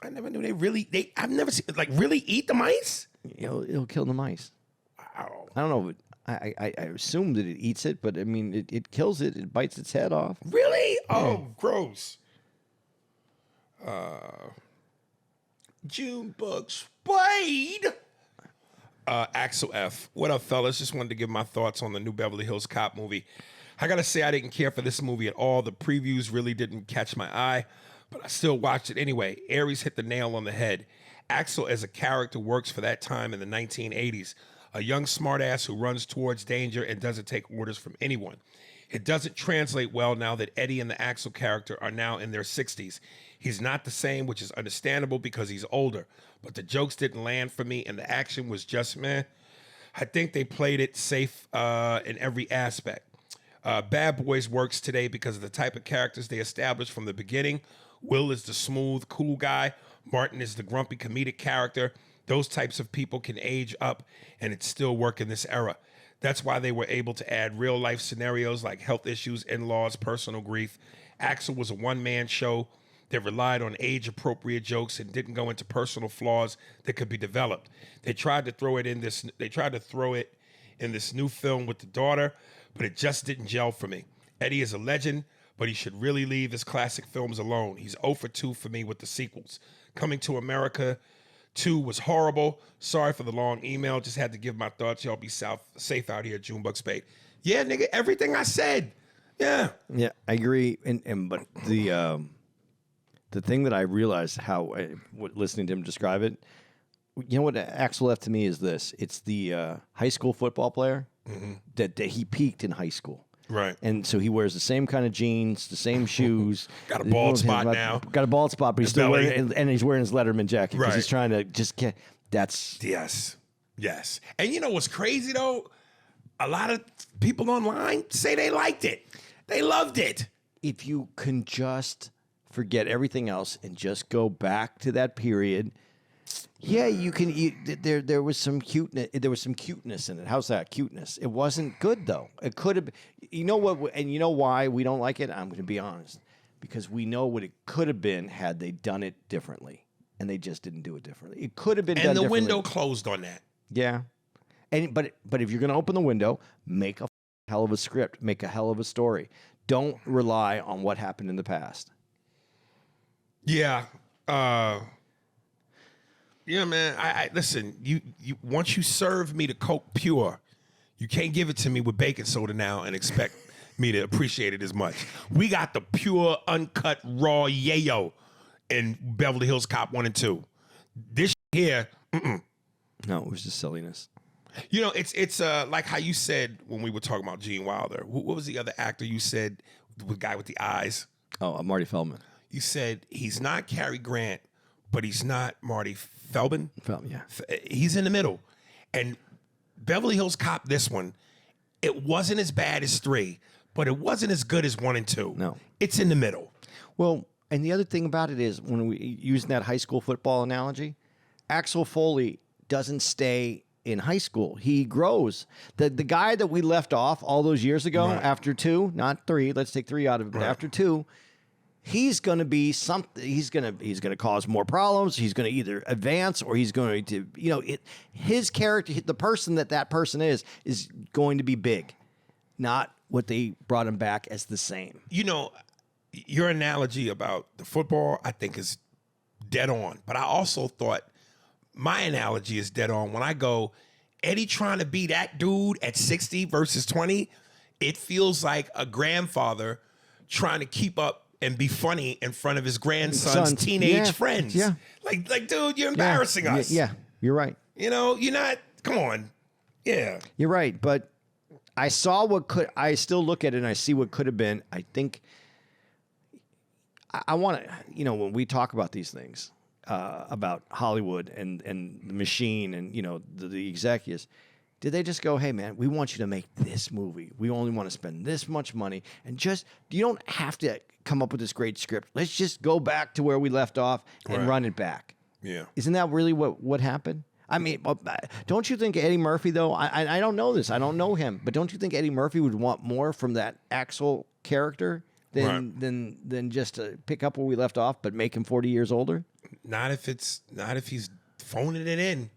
I never knew I've never seen, like, really eat the mice? It'll kill the mice. Wow. I don't know. I assume that it eats it, but I mean, it kills it. It bites its head off. Really? Oh, gross. Junebug Spade. Axel F. What up, fellas? Just wanted to give my thoughts on the new Beverly Hills Cop movie. I gotta say, I didn't care for this movie at all. The previews really didn't catch my eye, but I still watched it anyway. Aries hit the nail on the head. Axel as a character works for that time in the 1980s. A young smartass who runs towards danger and doesn't take orders from anyone. It doesn't translate well now that Eddie and the Axel character are now in their 60s. He's not the same, which is understandable because he's older. But the jokes didn't land for me, and the action was just meh. I think they played it safe in every aspect. Bad Boys works today because of the type of characters they established from the beginning. Will is the smooth, cool guy. Martin is the grumpy comedic character. Those types of people can age up and it still work in this era. That's why they were able to add real life scenarios like health issues, in-laws, personal grief. Axel was a one-man show that relied on age-appropriate jokes and didn't go into personal flaws that could be developed. They tried to throw it in this new film with the daughter, but it just didn't gel for me. Eddie is a legend, but he should really leave his classic films alone. He's 0 for 2 for me with the sequels. Coming to America 2 was horrible. Sorry for the long email. Just had to give my thoughts. Y'all be safe out here, Junebug Spade. Yeah, nigga, everything I said. Yeah. Yeah, I agree. And but the thing that I realized listening to him describe it, you know what Axel left to me is this: it's the high school football player that he peaked in high school. Right. And so he wears the same kind of jeans, the same shoes. Got a bald spot now. Got a bald spot, but he's still belly. wearing, and he's wearing his Letterman jacket because Right. he's trying to just get. That's Yes. Yes. And you know what's crazy though? A lot of people online say they liked it. They loved it. if you can just forget everything else and just go back to that period. Yeah, you can. There was some cuteness. There was some cuteness in it. How's that cuteness? It wasn't good though. It could have. You know what? And you know why we don't like it? I'm going to be honest, because we know what it could have been had they done it differently, and they just didn't do it differently. It could have been done And the differently. window closed on that. Yeah, and but if you're going to open the window, make a hell of a script, make a hell of a story. Don't rely on what happened in the past. Yeah. Yeah, man. I listen. You once you serve me the Coke pure, you can't give it to me with baking soda now and expect me to appreciate it as much. We got the pure, uncut, raw yayo in Beverly Hills Cop 1 and 2. This here, No, it was just silliness. you know, it's like how you said when we were talking about Gene Wilder. What was the other actor you said, the guy with the eyes? Oh, Marty Feldman. You said he's not Cary Grant, but he's not Marty Feldman. Yeah. He's in the middle. And Beverly Hills Cop, this one, it wasn't as bad as 3, but it wasn't as good as 1 and 2. No. It's in the middle. Well, and the other thing about it is when we using that high school football analogy, Axel Foley doesn't stay in high school. He grows. The guy that we left off all those years ago after 2, not 3, let's take 3 out of it, but after 2, he's going to be something. He's going to cause more problems. He's going to either advance or he's going to, his character, the person that person is going to be big, not what they brought him back as the same. You know, your analogy about the football, I think, is dead on. But I also thought my analogy is dead on when I go, Eddie trying to be that dude at 60 versus 20, it feels like a grandfather trying to keep up and be funny in front of his grandson's teenage friends. Yeah. Like, dude, you're embarrassing us. Yeah, you're right. You know, you're not, come on. Yeah. You're right. But I still look at it and I see what could have been. I think I want to, when we talk about these things, about Hollywood and the machine and, the executives, did they just go, hey, man, we want you to make this movie. We only want to spend this much money. And you don't have to come up with this great script. Let's just go back to where we left off and run it back. Yeah. Isn't that really what happened? I mean, don't you think Eddie Murphy, though, I don't know this. I don't know him. But don't you think Eddie Murphy would want more from that Axel character than just to pick up where we left off, but make him 40 years older? Not if he's phoning it in.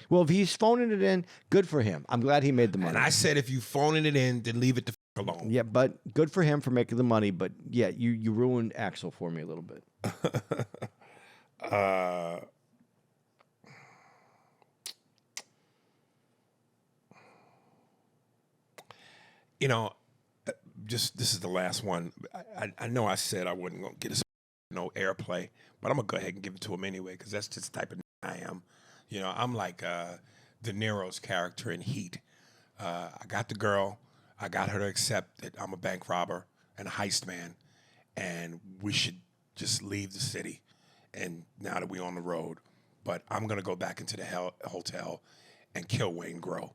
Well, if he's phoning it in, good for him. I'm glad he made the money. And I said, if you phoning it in, then leave it the alone. Yeah, but good for him for making the money. But yeah, you ruined Axel for me a little bit. This is the last one. I know I said I wasn't gonna get us no airplay, but I'm gonna go ahead and give it to him anyway because that's just the type of I am. I'm like De Niro's character in Heat. I got the girl. I got her to accept that I'm a bank robber and a heist man, and we should just leave the city. And now that we're on the road, but I'm gonna go back into the hotel and kill Wayne Grow.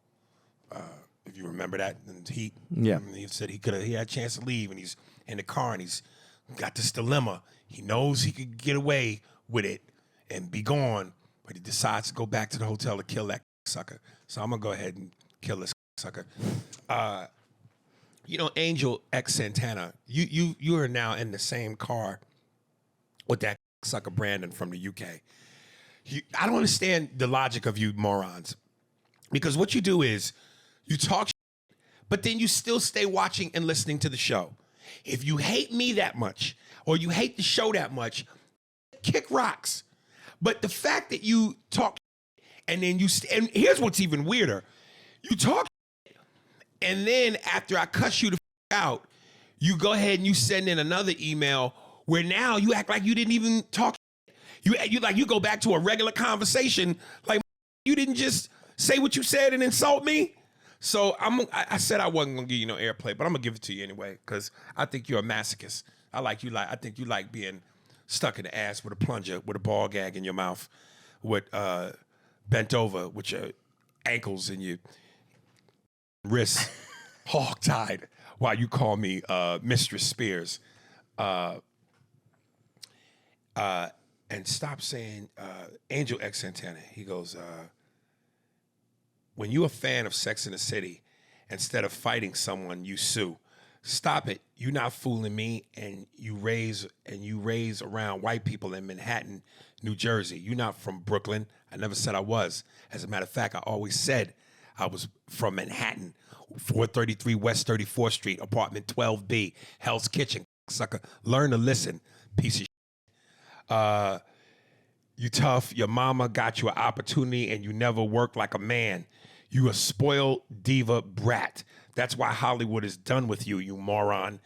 If you remember that in Heat, yeah. He said he had a chance to leave, and he's in the car, and he's got this dilemma. He knows he could get away with it and be gone, but he decides to go back to the hotel to kill that sucker. So I'm gonna go ahead and kill this sucker. Angel X Santana, you are now in the same car with that sucker Brandon from the UK. I don't understand the logic of you morons, because what you do is you talk shit, but then you still stay watching and listening to the show. If you hate me that much or you hate the show that much, kick rocks. But the fact that you talk shit and then and here's what's even weirder. You talk shit, and then after I cuss you the out, You go ahead and you send in another email where now you act like you didn't even talk. You go back to a regular conversation like you didn't just say what you said and insult me. So I said I wasn't gonna give you no airplay, but I'm gonna give it to you anyway because I think you're a masochist. I think you like being stuck in the ass with a plunger with a ball gag in your mouth, with bent over with your ankles and your wrists hog tied while you call me Mistress Spears. And stop saying Angel X Santana. He goes, when you're a fan of Sex in the City, instead of fighting someone, you sue. Stop it. You're not fooling me, and you raise around white people in Manhattan, New Jersey. You're not from Brooklyn. I never said I was. As a matter of fact, I always said I was from Manhattan, 433 West 34th Street, apartment 12B, Hell's Kitchen. Sucker, learn to listen, piece of shit. You tough. Your mama got you an opportunity, and you never worked like a man. You a spoiled diva brat. That's why Hollywood is done with you, you moron.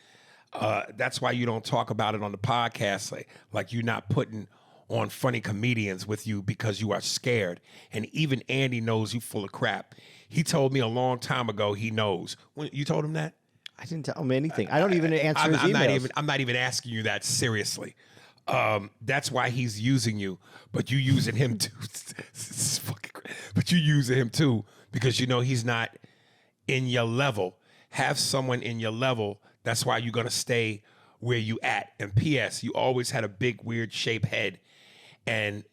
That's why you don't talk about it on the podcast, like you're not putting on funny comedians with you because you are scared. And even Andy knows you full of crap. He told me a long time ago he knows. When you told him that? I didn't tell him anything. I don't even answer his emails. I'm not even asking you that seriously. That's why he's using you, but you using him too. It's fucking great. But you using him too because you know he's not in your level. Have someone in your level. That's why you're gonna stay where you at. And P.S. You always had a big weird shaped head, and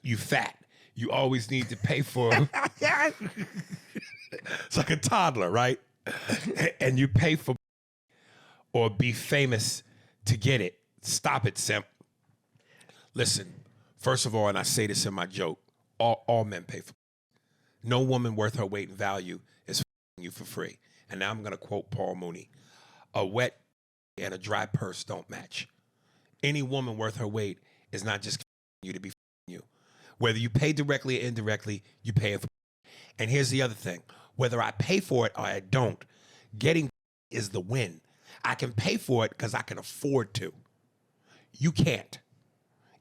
you fat. You always need to pay for. It's like a toddler, right? And you pay for or be famous to get it. Stop it, simp. Listen, first of all, and I say this in my joke, all men pay for. No woman worth her weight in value is you for free. And now I'm going to quote Paul Mooney. A wet and a dry purse don't match. Any woman worth her weight is not just you to be you. Whether you pay directly or indirectly, you pay it for. And here's the other thing. Whether I pay for it or I don't, getting is the win. I can pay for it because I can afford to. You can't.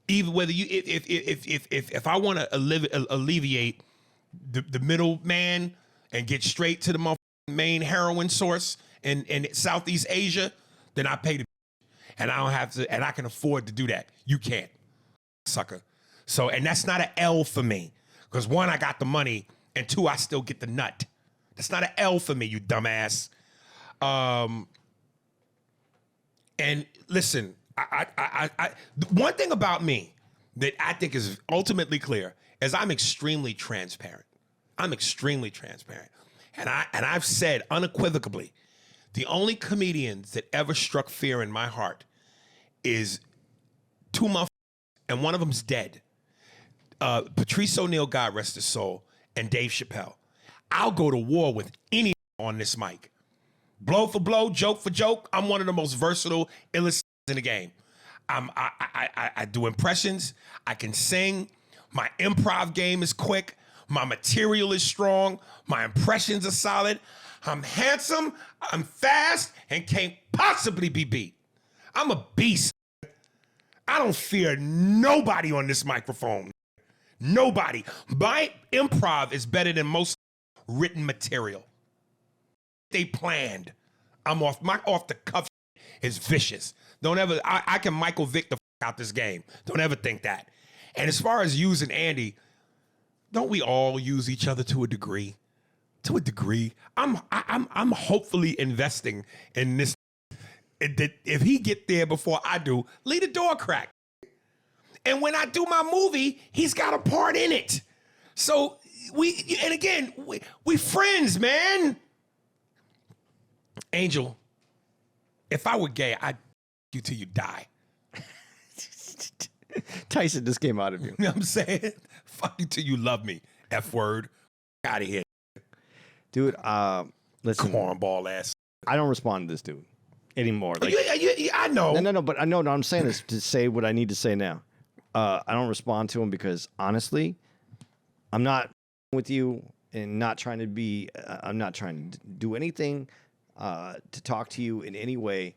Even whether you, if I want to alleviate the middleman and get straight to the main heroin source in Southeast Asia, then I pay the, and I don't have to, and I can afford to do that. You can't, sucker. So, and that's not an L for me, because one, I got the money, and two, I still get the nut. That's not an L for me, you dumbass. And listen, one thing about me that I think is ultimately clear is I'm extremely transparent. I'm extremely transparent. And I've said unequivocally, the only comedians that ever struck fear in my heart is two motherfuckers, and one of them's dead. Patrice O'Neal, God rest his soul, and Dave Chappelle. I'll go to war with any on this mic. Blow for blow, joke for joke. I'm one of the most versatile, illest in the game. I do impressions. I can sing. My improv game is quick. My material is strong. My impressions are solid. I'm handsome. I'm fast and can't possibly be beat. I'm a beast. I don't fear nobody on this microphone. Nobody. My improv is better than most written material. They planned. I'm off. My off the cuff is vicious. Don't ever. I can Michael Vick the out this game. Don't ever think that. And as far as using Andy, don't we all use each other to a degree? To a degree. I'm hopefully investing in this. If he get there before I do, leave the door crack. And when I do my movie, he's got a part in it. So we friends, man. Angel, if I were gay, I'd you till you die. Tyson just came out of you. You know what I'm saying? Fuck you till you love me. F word. Out of here. Dude, listen. Cornball ass. I don't respond to this dude anymore. Like, I know. No, but I know. No, I'm saying this to say what I need to say now. I don't respond to him because honestly, I'm not with you and not trying to be. I'm not trying to do anything to talk to you in any way.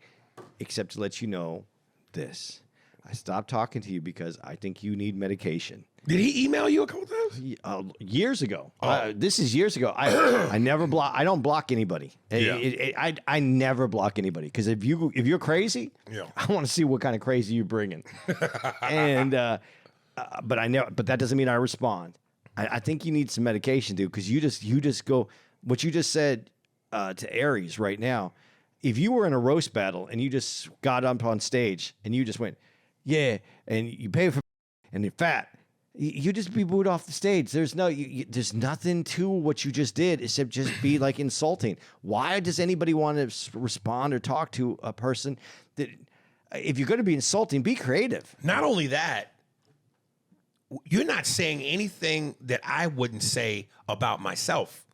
except to let you know this. I stopped talking to you because I think you need medication. Did he email you a couple times? Years ago. Oh. This is years ago. I never block. I don't block anybody. Yeah. I never block anybody because if you're crazy, Yeah. I want to see what kind of crazy you're bringing. And but I never. But that doesn't mean I respond. I think you need some medication, dude, because you just go what you just said to Aries right now. If you were in a roast battle and you just got up on stage and you just went, yeah, and you pay for and you're fat, you just be booed off the stage. There's there's nothing to what you just did except just be like insulting. Why does anybody want to respond or talk to a person that, if you're going to be insulting, be creative? Not only that, you're not saying anything that I wouldn't say about myself.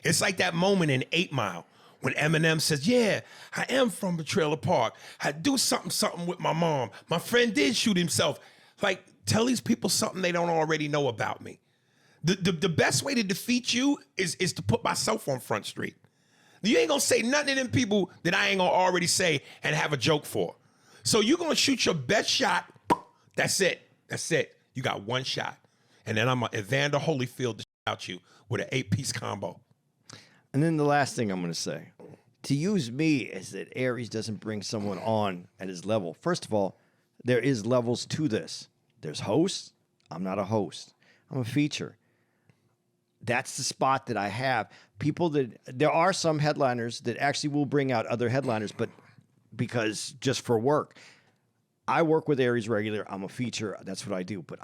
It's like that moment in 8 Mile when Eminem says, yeah, I am from the trailer park. I do something with my mom. My friend did shoot himself. Like, tell these people something they don't already know about me. The best way to defeat you is to put myself on Front Street. You ain't gonna say nothing to them people that I ain't gonna already say and have a joke for. So you're gonna shoot your best shot. That's it. You got one shot. And then I'm gonna Evander Holyfield to out you with an 8-piece combo. And then the last thing I'm going to say, to use me as that Aries doesn't bring someone on at his level. First of all, there is levels to this. There's hosts. I'm not a host. I'm a feature. That's the spot that I have. There are some headliners that actually will bring out other headliners, but because just for work. I work with Aries regular. I'm a feature. That's what I do. But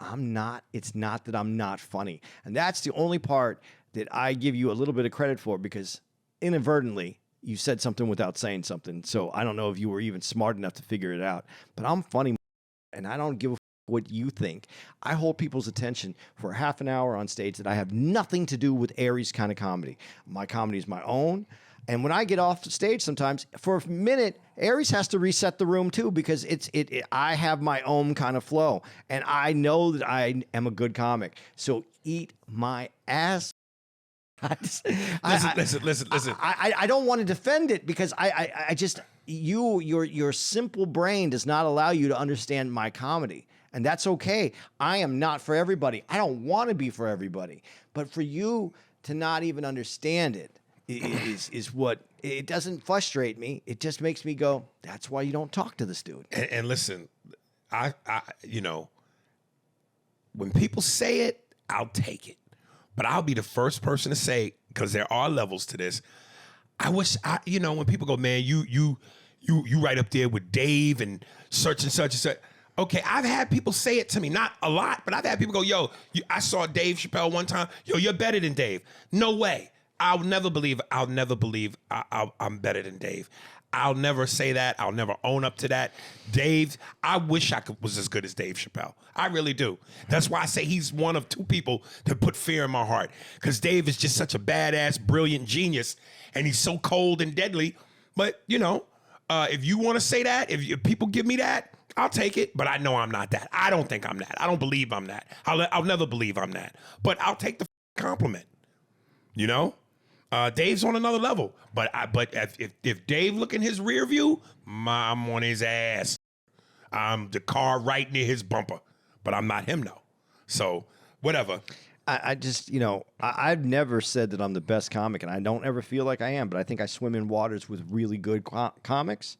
it's not that I'm not funny. And that's the only part that I give you a little bit of credit for, because inadvertently you said something without saying something. So I don't know if you were even smart enough to figure it out. But I'm funny, and I don't give a what you think. I hold people's attention for half an hour on stage that I have nothing to do with Aries kind of comedy. My comedy is my own. And when I get off the stage sometimes, for a minute, Aries has to reset the room too, because I have my own kind of flow. And I know that I am a good comic. So eat my ass. Listen. I don't want to defend it because your simple brain does not allow you to understand my comedy. And that's okay. I am not for everybody. I don't want to be for everybody. But for you to not even understand it is what, it doesn't frustrate me. It just makes me go, that's why you don't talk to this dude. And listen, I when people say it, I'll take it. But I'll be the first person to say, because there are levels to this. I wish when people go, man, you right up there with Dave and such and such and such. Okay, I've had people say it to me, not a lot, but I've had people go, yo, I saw Dave Chappelle one time. Yo, you're better than Dave. No way. I'll never believe I'm better than Dave. I'll never say that. I'll never own up to that. Dave, I wish I was as good as Dave Chappelle. I really do. That's why I say he's one of two people that put fear in my heart. Because Dave is just such a badass, brilliant genius, and he's so cold and deadly. But, if you want to say that, if people give me that, I'll take it. But I know I'm not that. I don't think I'm that. I don't believe I'm that. I'll never believe I'm that. But I'll take the compliment. Dave's on another level, but if Dave look in his rear view, I'm on his ass. I'm the car right near his bumper, but I'm not him though. So whatever. I just, I've never said that I'm the best comic, and I don't ever feel like I am, but I think I swim in waters with really good comics,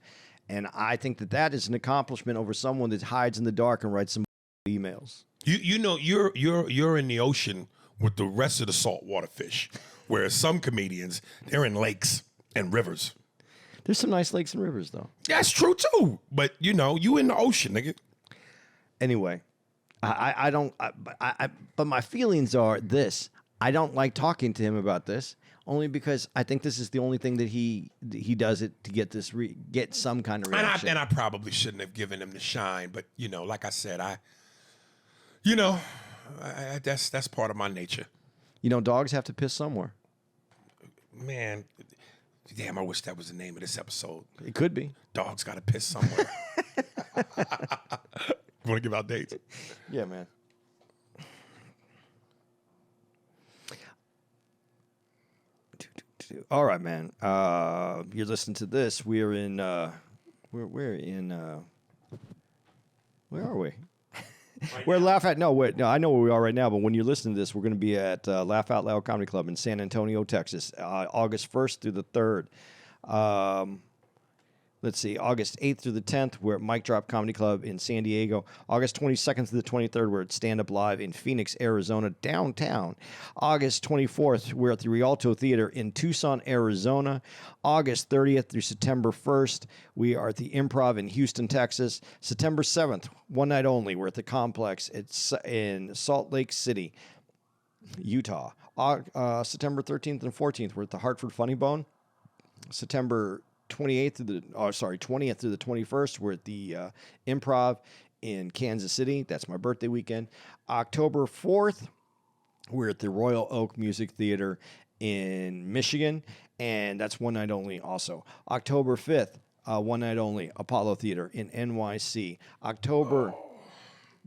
and I think that is an accomplishment over someone that hides in the dark and writes some emails. You're in the ocean with the rest of the saltwater fish. Whereas some comedians, they're in lakes and rivers. There's some nice lakes and rivers, though. That's true, too. But, you in the ocean, nigga. Anyway, but my feelings are this. I don't like talking to him about this, only because I think this is the only thing that he does it to get get some kind of reaction. And I probably shouldn't have given him the shine. But, like I said, that's part of my nature. Dogs have to piss somewhere. Man, damn, I wish that was the name of this episode. It could be. Dogs got to piss somewhere. Want to give out dates? Yeah, man. All right, man. You're listening to this. We're in we're in. Where are we? We're Laugh Out. No, wait. No, I know where we are right now. But when you're listening to this, we're going to be at Laugh Out Loud Comedy Club in San Antonio, Texas, August 1st through the 3rd. Let's see, August 8th through the 10th, we're at Mic Drop Comedy Club in San Diego. August 22nd through the 23rd, we're at Stand Up Live in Phoenix, Arizona, downtown. August 24th, we're at the Rialto Theater in Tucson, Arizona. August 30th through September 1st, we are at the Improv in Houston, Texas. September 7th, one night only, we're at the Complex in Salt Lake City, Utah. September 13th and 14th, we're at the Hartford Funny Bone. September 20th through the 21st, we're at the Improv in Kansas City. That's my birthday weekend. October 4th, we're at the Royal Oak Music Theater in Michigan, and that's one night only also. October 5th, one night only, Apollo Theater in NYC. October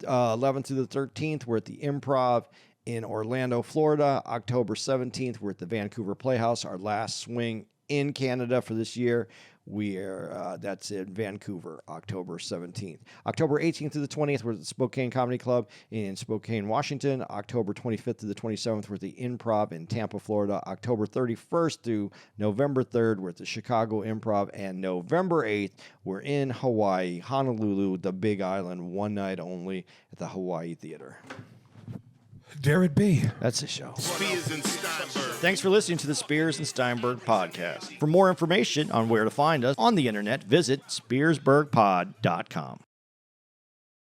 11th through the 13th, we're at the Improv in Orlando, Florida. October 17th, we're at the Vancouver Playhouse, our last swing in Canada for this year. That's in Vancouver, October 17th. October 18th to the 20th, we're at the Spokane Comedy Club in Spokane, Washington. October 25th to the 27th, we're at the Improv in Tampa, Florida. October 31st through November 3rd, we're at the Chicago Improv. And November 8th, we're in Hawaii, Honolulu, the Big Island, one night only at the Hawaii Theater. Dare it be. That's the show. Spears and Steinberg. Thanks for listening to the Spears and Steinberg podcast. For more information on where to find us on the internet, visit spearsburgpod.com.